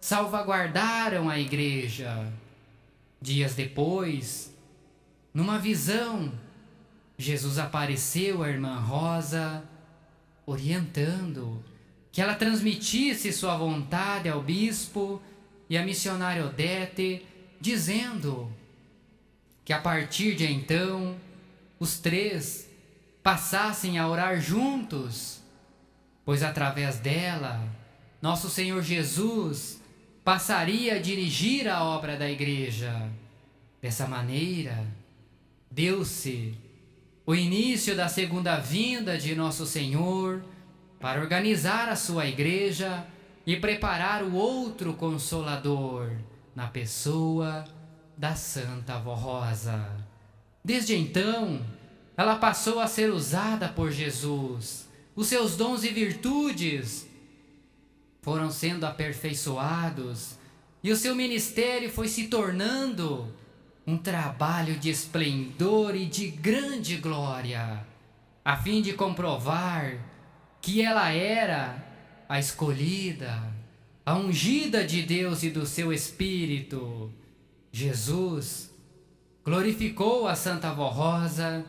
Speaker 2: salvaguardaram a igreja. Dias depois, numa visão, Jesus apareceu à irmã Rosa, orientando que ela transmitisse sua vontade ao bispo e à missionária Odete, dizendo que a partir de então, os três passassem a orar juntos, pois através dela, nosso Senhor Jesus passaria a dirigir a obra da igreja. Dessa maneira, deu-se o início da segunda vinda de nosso Senhor para organizar a sua igreja e preparar o outro Consolador na pessoa da Santa Avó Rosa. Desde então, ela passou a ser usada por Jesus. Os seus dons e virtudes foram sendo aperfeiçoados e o seu ministério foi se tornando um trabalho de esplendor e de grande glória, a fim de comprovar que ela era a escolhida, a ungida de Deus e do seu Espírito. Jesus glorificou a Santa Avó Rosa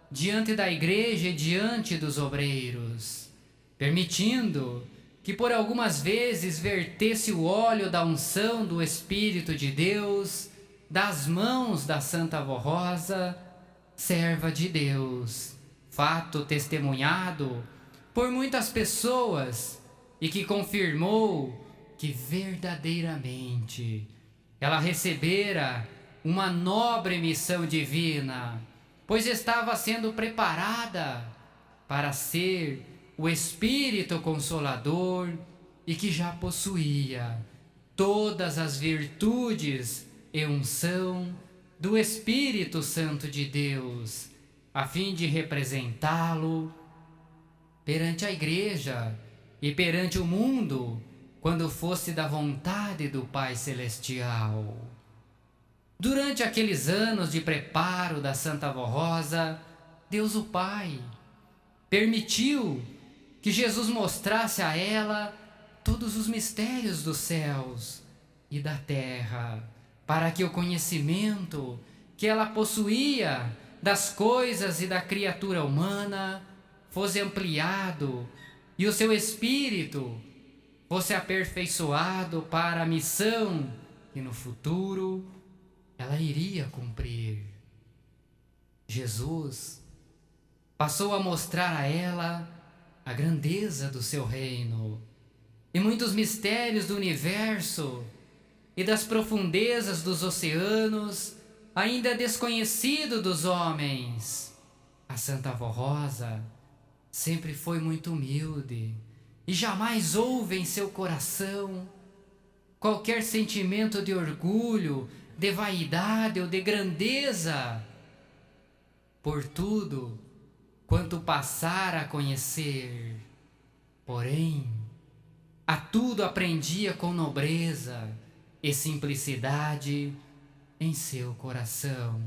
Speaker 2: diante da igreja e diante dos obreiros, permitindo que por algumas vezes vertesse o óleo da unção do Espírito de Deus das mãos da Santa Avó Rosa, serva de Deus, fato testemunhado por muitas pessoas e que confirmou que verdadeiramente ela recebera uma nobre missão divina, pois estava sendo preparada para ser o Espírito Consolador e que já possuía todas as virtudes e unção do Espírito Santo de Deus, a fim de representá-lo perante a igreja e perante o mundo, quando fosse da vontade do Pai Celestial. Durante aqueles anos de preparo da Santa Avó Rosa, Deus o Pai permitiu que Jesus mostrasse a ela todos os mistérios dos céus e da terra, para que o conhecimento que ela possuía das coisas e da criatura humana fosse ampliado e o seu espírito fosse aperfeiçoado para a missão que no futuro ela iria cumprir. Jesus passou a mostrar a ela a grandeza do seu reino e muitos mistérios do universo e das profundezas dos oceanos ainda desconhecido dos homens. A Santa Avó Rosa sempre foi muito humilde e jamais houve em seu coração qualquer sentimento de orgulho, de vaidade ou de grandeza por tudo quanto passara a conhecer. Porém, a tudo aprendia com nobreza e simplicidade em seu coração.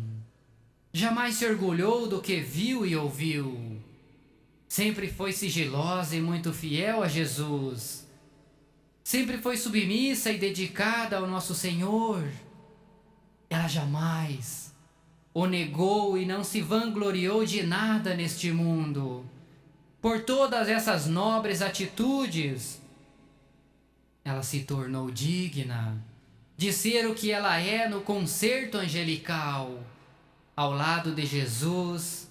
Speaker 2: Jamais se orgulhou do que viu e ouviu. Sempre foi sigilosa e muito fiel a Jesus. Sempre foi submissa e dedicada ao nosso Senhor. Ela jamais o negou e não se vangloriou de nada neste mundo. Por todas essas nobres atitudes, ela se tornou digna de ser o que ela é no concerto angelical, ao lado de Jesus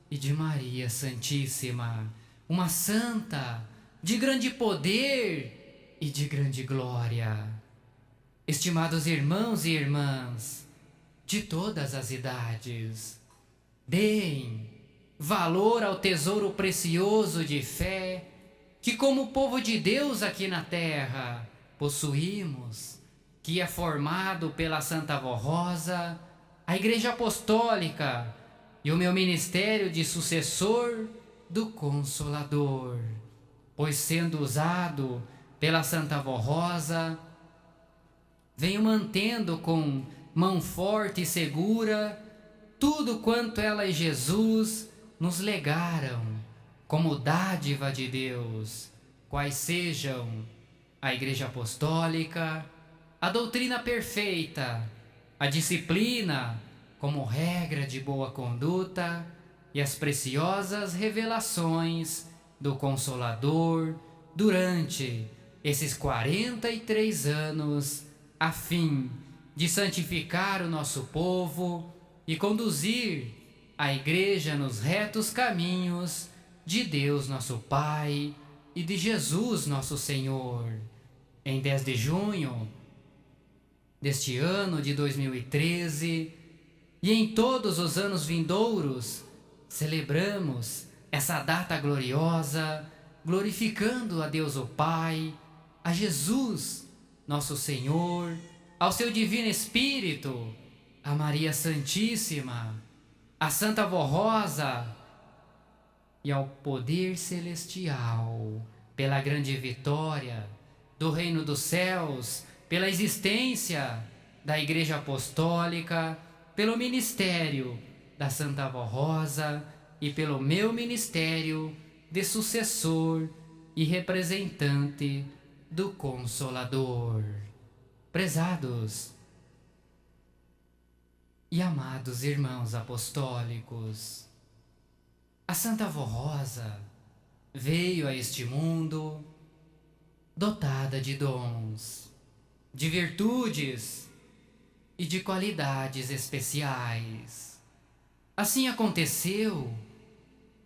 Speaker 2: e de Maria Santíssima, uma santa de grande poder e de grande glória. Estimados irmãos e irmãs de todas as idades, deem valor ao tesouro precioso de fé que, como povo de Deus aqui na terra, possuímos, que é formado pela Santa Avó Rosa, a Igreja Apostólica e o meu ministério de sucessor do Consolador, pois sendo usado pela Santa Avó Rosa, venho mantendo com mão forte e segura tudo quanto ela e Jesus nos legaram como dádiva de Deus, quais sejam a Igreja Apostólica, a doutrina perfeita, a disciplina como regra de boa conduta e as preciosas revelações do Consolador durante esses 43 anos, a fim de santificar o nosso povo e conduzir a Igreja nos retos caminhos de Deus nosso Pai e de Jesus nosso Senhor. Em 10 de junho deste ano de 2013 e em todos os anos vindouros, celebramos essa data gloriosa, glorificando a Deus o Pai, a Jesus nosso Senhor, ao seu Divino Espírito, a Maria Santíssima, a Santa Avó Rosa e ao poder celestial, pela grande vitória do Reino dos Céus, pela existência da Igreja Apostólica, pelo ministério da Santa Avó Rosa e pelo meu ministério de sucessor e representante do Consolador. Prezados e amados irmãos apostólicos, a Santa Avó Rosa veio a este mundo dotada de dons, de virtudes e de qualidades especiais. Assim aconteceu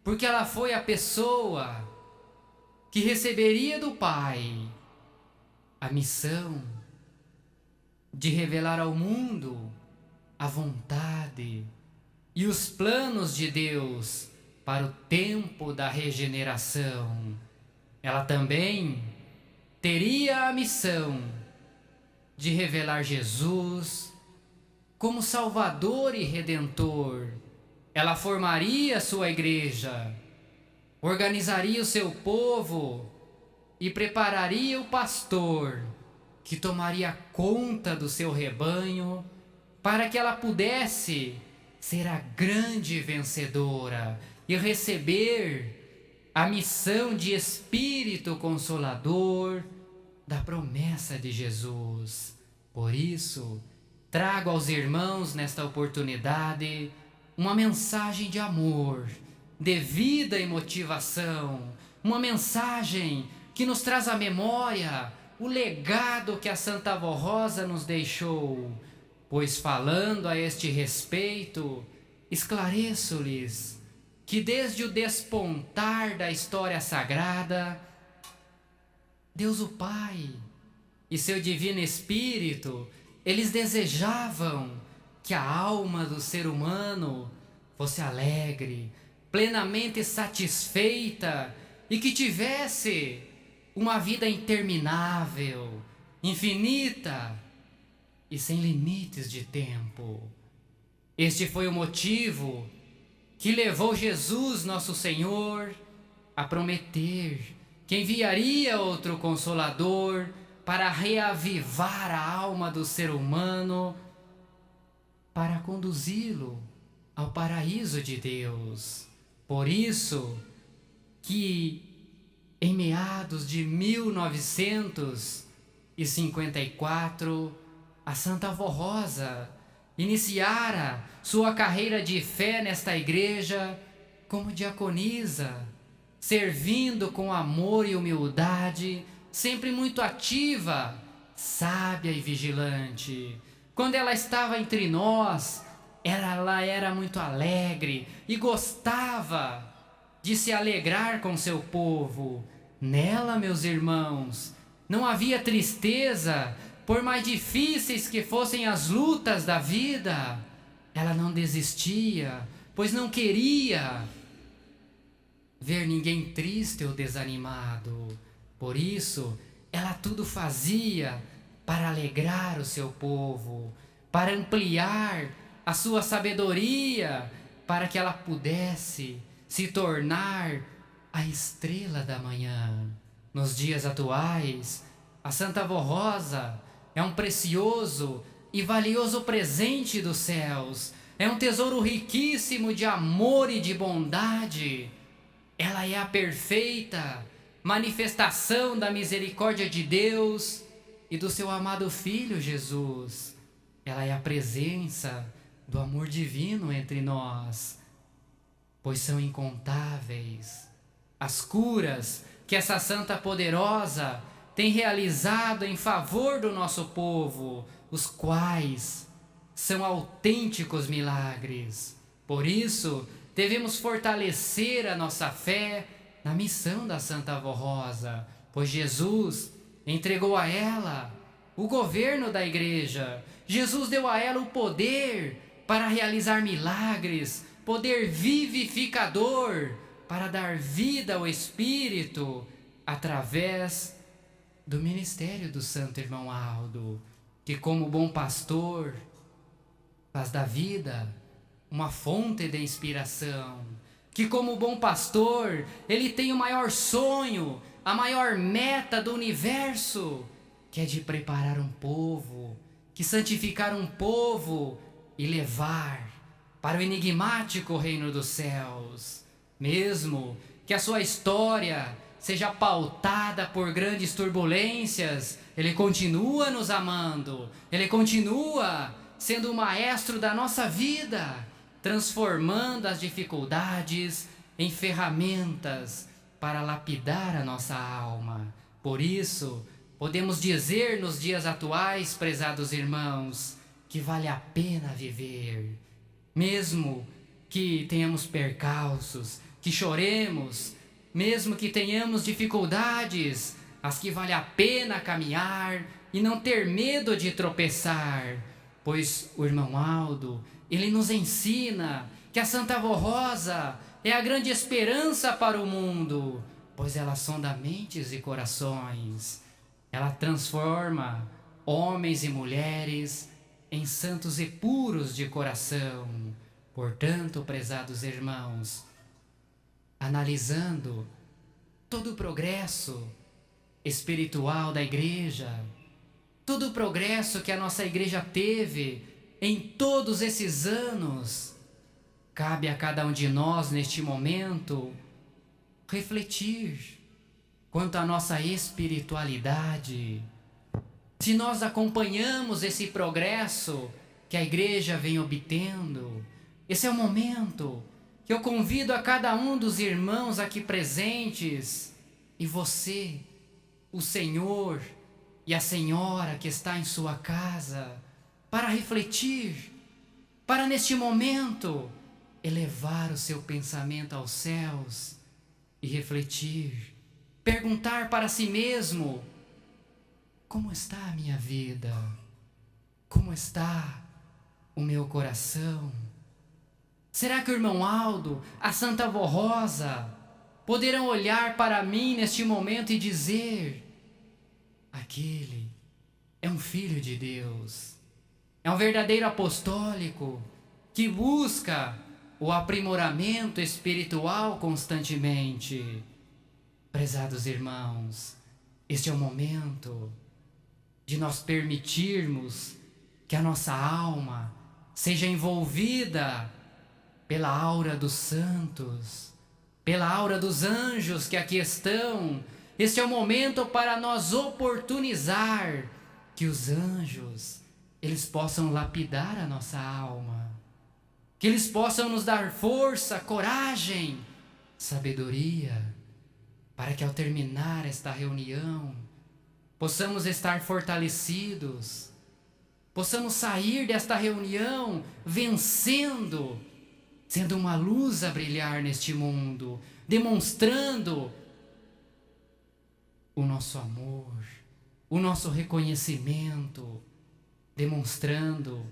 Speaker 2: porque ela foi a pessoa que receberia do Pai a missão de revelar ao mundo a vontade e os planos de Deus para o tempo da regeneração. Ela também teria a missão de revelar Jesus como Salvador e Redentor. Ela formaria sua igreja, organizaria o seu povo e prepararia o pastor que tomaria conta do seu rebanho para que ela pudesse ser a grande vencedora e receber a missão de Espírito Consolador da promessa de Jesus. Por isso, trago aos irmãos nesta oportunidade uma mensagem de amor, de vida e motivação, uma mensagem que nos traz à memória o legado que a Santa Avó Rosa nos deixou, pois falando a este respeito, esclareço-lhes que desde o despontar da história sagrada, Deus o Pai e seu Divino Espírito, eles desejavam que a alma do ser humano fosse alegre, plenamente satisfeita e que tivesse uma vida interminável, infinita e sem limites de tempo. Este foi o motivo que levou Jesus nosso Senhor a prometer que enviaria outro Consolador para reavivar a alma do ser humano, para conduzi-lo ao paraíso de Deus. Por isso, que em meados de 1954, a Santa Avó Rosa iniciara sua carreira de fé nesta igreja como diaconisa, servindo com amor e humildade, sempre muito ativa, sábia e vigilante. Quando ela estava entre nós, ela era muito alegre e gostava de se alegrar com seu povo. Nela, meus irmãos, não havia tristeza, por mais difíceis que fossem as lutas da vida. Ela não desistia, pois não queria ver ninguém triste ou desanimado. Por isso, ela tudo fazia para alegrar o seu povo, para ampliar a sua sabedoria, para que ela pudesse se tornar a estrela da manhã. Nos dias atuais, a Santa Avó Rosa é um precioso e valioso presente dos céus. É um tesouro riquíssimo de amor e de bondade. Ela é a perfeita manifestação da misericórdia de Deus e do seu amado Filho Jesus. Ela é a presença do amor divino entre nós, pois são incontáveis as curas que essa santa poderosa tem realizado em favor do nosso povo, os quais são autênticos milagres. Por isso, devemos fortalecer a nossa fé na missão da Santa Avó Rosa, pois Jesus entregou a ela o governo da igreja. Jesus deu a ela o poder para realizar milagres, poder vivificador para dar vida ao Espírito através do ministério do Santo Irmão Aldo, que como bom pastor faz da vida uma fonte de inspiração, que como bom pastor ele tem o maior sonho, a maior meta do universo, que é de preparar um povo, que santificar um povo e levar para o enigmático reino dos céus. Mesmo que a sua história seja pautada por grandes turbulências, ele continua nos amando, ele continua sendo o maestro da nossa vida, transformando as dificuldades em ferramentas para lapidar a nossa alma. Por isso, podemos dizer nos dias atuais, prezados irmãos, que vale a pena viver, mesmo que tenhamos percalços, que choremos, mesmo que tenhamos dificuldades, as que vale a pena caminhar e não ter medo de tropeçar, pois o irmão Aldo, ele nos ensina que a Santa Avó Rosa é a grande esperança para o mundo, pois ela sonda mentes e corações. Ela transforma homens e mulheres em santos e puros de coração. Portanto, prezados irmãos, analisando todo o progresso espiritual da igreja, todo o progresso que a nossa igreja teve em todos esses anos, cabe a cada um de nós neste momento refletir quanto à nossa espiritualidade. Se nós acompanhamos esse progresso que a igreja vem obtendo, esse é o momento que eu convido a cada um dos irmãos aqui presentes, e você, o senhor e a senhora que está em sua casa, para refletir, para neste momento elevar o seu pensamento aos céus e refletir, perguntar para si mesmo: como está a minha vida? Como está o meu coração? Será que o irmão Aldo, a Santa Avó Rosa, poderão olhar para mim neste momento e dizer: aquele é um filho de Deus, é um verdadeiro apostólico que busca o aprimoramento espiritual constantemente? Prezados irmãos, este é o momento de nós permitirmos que a nossa alma seja envolvida pela aura dos santos, pela aura dos anjos que aqui estão. Este é o momento para nós oportunizar que os anjos, eles possam lapidar a nossa alma, que eles possam nos dar força, coragem, sabedoria, para que ao terminar esta reunião, possamos estar fortalecidos, possamos sair desta reunião vencendo, sendo uma luz a brilhar neste mundo, demonstrando o nosso amor, o nosso reconhecimento, demonstrando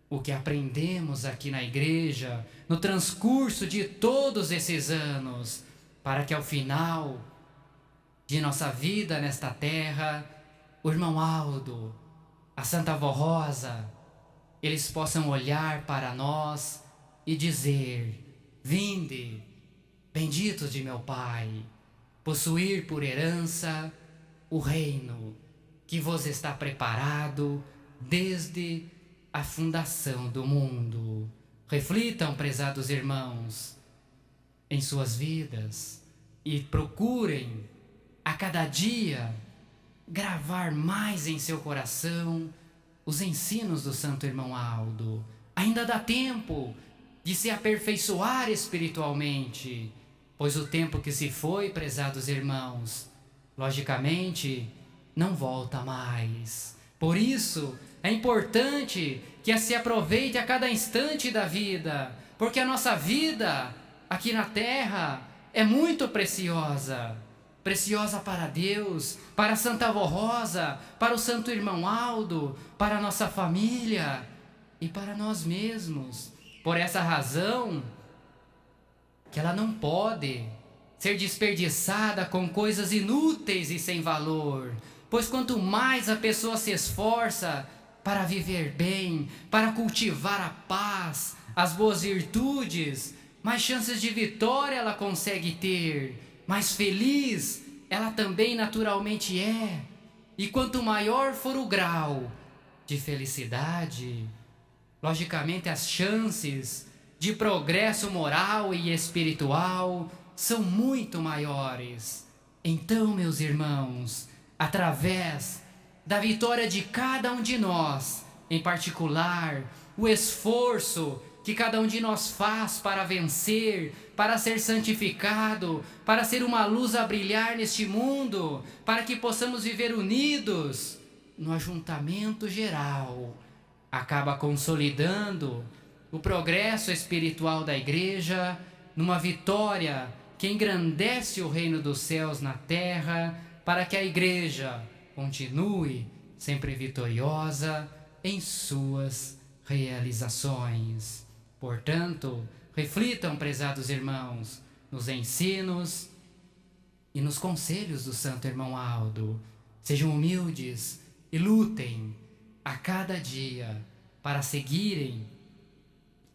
Speaker 2: o que aprendemos aqui na igreja, no transcurso de todos esses anos, para que ao final de nossa vida nesta terra, o irmão Aldo, a Santa Avó Rosa, eles possam olhar para nós e dizer: vinde, benditos de meu Pai, possuir por herança o reino que vos está preparado desde a fundação do mundo. Reflitam, prezados irmãos, em suas vidas e procurem a cada dia gravar mais em seu coração os ensinos do Santo Irmão Aldo. Ainda dá tempo de se aperfeiçoar espiritualmente, pois o tempo que se foi, prezados irmãos, logicamente não volta mais. Por isso é importante que se aproveite a cada instante da vida, porque a nossa vida aqui na terra é muito preciosa. Preciosa para Deus, para Santa Avó Rosa, para o Santo Irmão Aldo, para a nossa família e para nós mesmos. Por essa razão, que ela não pode ser desperdiçada com coisas inúteis e sem valor, pois quanto mais a pessoa se esforça para viver bem, para cultivar a paz, as boas virtudes, mais chances de vitória ela consegue ter, mais feliz ela também naturalmente é. E quanto maior for o grau de felicidade, logicamente as chances de progresso moral e espiritual são muito maiores. Então, meus irmãos, através da vitória de cada um de nós, em particular, o esforço que cada um de nós faz para vencer, para ser santificado, para ser uma luz a brilhar neste mundo, para que possamos viver unidos no ajuntamento geral, acaba consolidando o progresso espiritual da igreja numa vitória que engrandece o reino dos céus na terra, para que a igreja continue sempre vitoriosa em suas realizações. Portanto, reflitam, prezados irmãos, nos ensinos e nos conselhos do Santo Irmão Aldo. Sejam humildes e lutem a cada dia para seguirem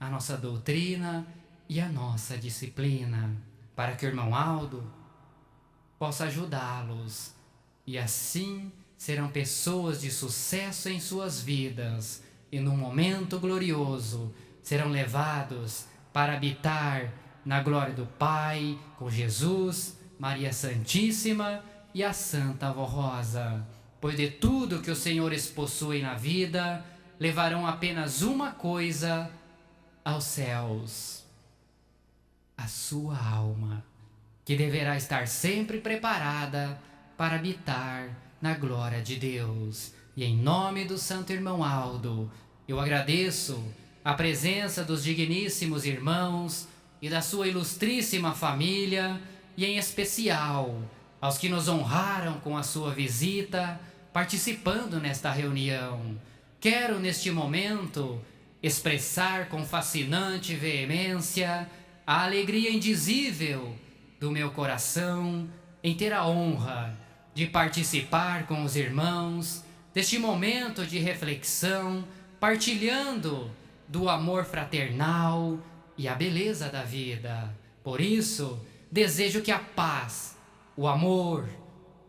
Speaker 2: a nossa doutrina e a nossa disciplina, para que o Irmão Aldo possa ajudá-los, e assim serão pessoas de sucesso em suas vidas, e num momento glorioso serão levados para habitar na glória do Pai, com Jesus, Maria Santíssima e a Santa Avó Rosa. Pois de tudo que os senhores possuem na vida, levarão apenas uma coisa aos céus: a sua alma, que deverá estar sempre preparada para habitar na glória de Deus. E em nome do Santo Irmão Aldo, eu agradeço a presença dos digníssimos irmãos e da sua ilustríssima família, e em especial aos que nos honraram com a sua visita, participando nesta reunião. Quero neste momento expressar com fascinante veemência a alegria indizível do meu coração em ter a honra de participar com os irmãos deste momento de reflexão, partilhando do amor fraternal e a beleza da vida. Por isso, desejo que a paz, o amor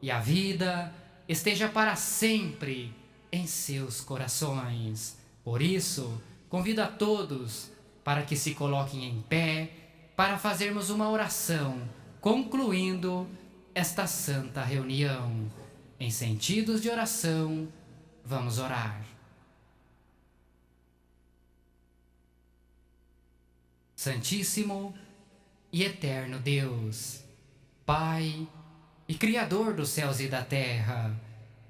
Speaker 2: e a vida esteja para sempre em seus corações. Por isso, convido a todos para que se coloquem em pé, para fazermos uma oração, concluindo esta santa reunião. Em sentidos de oração, vamos orar. Santíssimo e eterno Deus, Pai e Criador dos céus e da terra,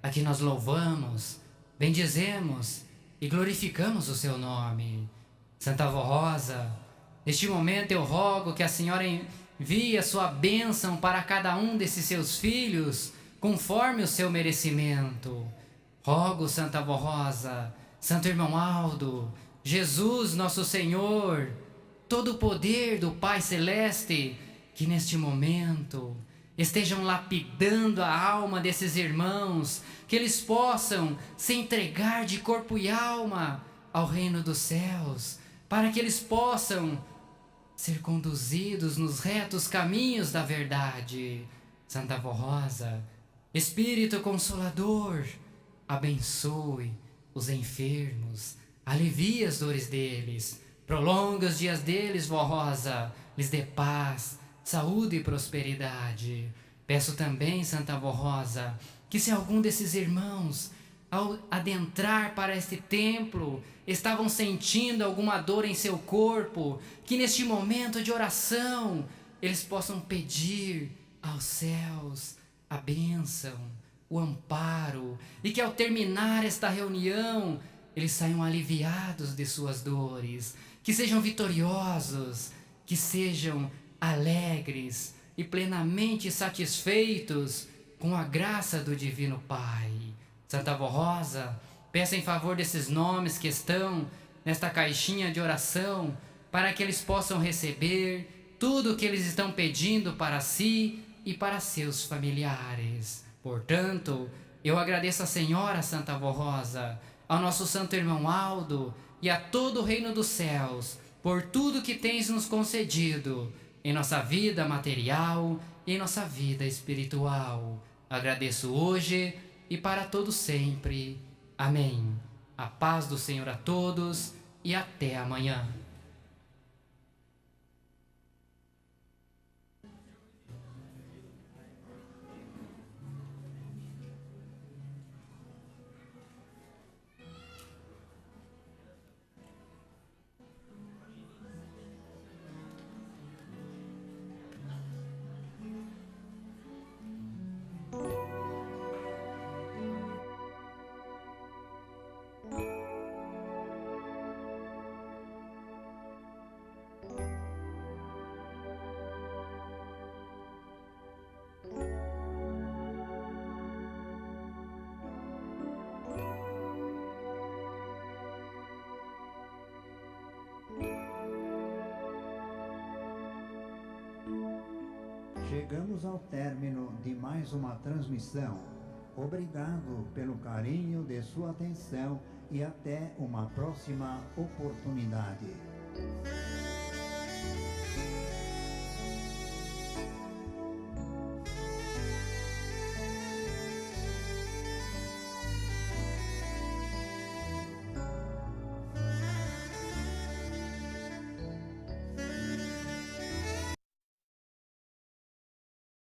Speaker 2: a que nós louvamos, bendizemos e glorificamos o seu nome. Santa Avó Rosa, neste momento eu rogo que a Senhora envie a sua bênção para cada um desses seus filhos, conforme o seu merecimento. Rogo, Santa Avó Rosa, Santo Irmão Aldo, Jesus nosso Senhor, todo o poder do Pai Celeste, que neste momento estejam lapidando a alma desses irmãos, que eles possam se entregar de corpo e alma ao reino dos céus, para que eles possam ser conduzidos nos retos caminhos da verdade. Santa Avó Rosa, Espírito Consolador, abençoe os enfermos, alivie as dores deles, prolonga os dias deles, Vó Rosa, lhes dê paz, saúde e prosperidade. Peço também, Santa Avó Rosa, que se algum desses irmãos, ao adentrar para este templo, estavam sentindo alguma dor em seu corpo, que neste momento de oração, eles possam pedir aos céus a bênção, o amparo, e que ao terminar esta reunião, eles saiam aliviados de suas dores, que sejam vitoriosos, que sejam alegres e plenamente satisfeitos com a graça do Divino Pai. Santa Avó Rosa, peça em favor desses nomes que estão nesta caixinha de oração, para que eles possam receber tudo o que eles estão pedindo para si e para seus familiares. Portanto, eu agradeço à Senhora Santa Avó Rosa, ao nosso Santo Irmão Aldo e a todo o reino dos céus, por tudo que tens nos concedido em nossa vida material e em nossa vida espiritual. Agradeço hoje e para todo sempre. Amém. A paz do Senhor a todos e até amanhã.
Speaker 4: Chegamos ao término de mais uma transmissão. Obrigado pelo carinho de sua atenção e até uma próxima oportunidade.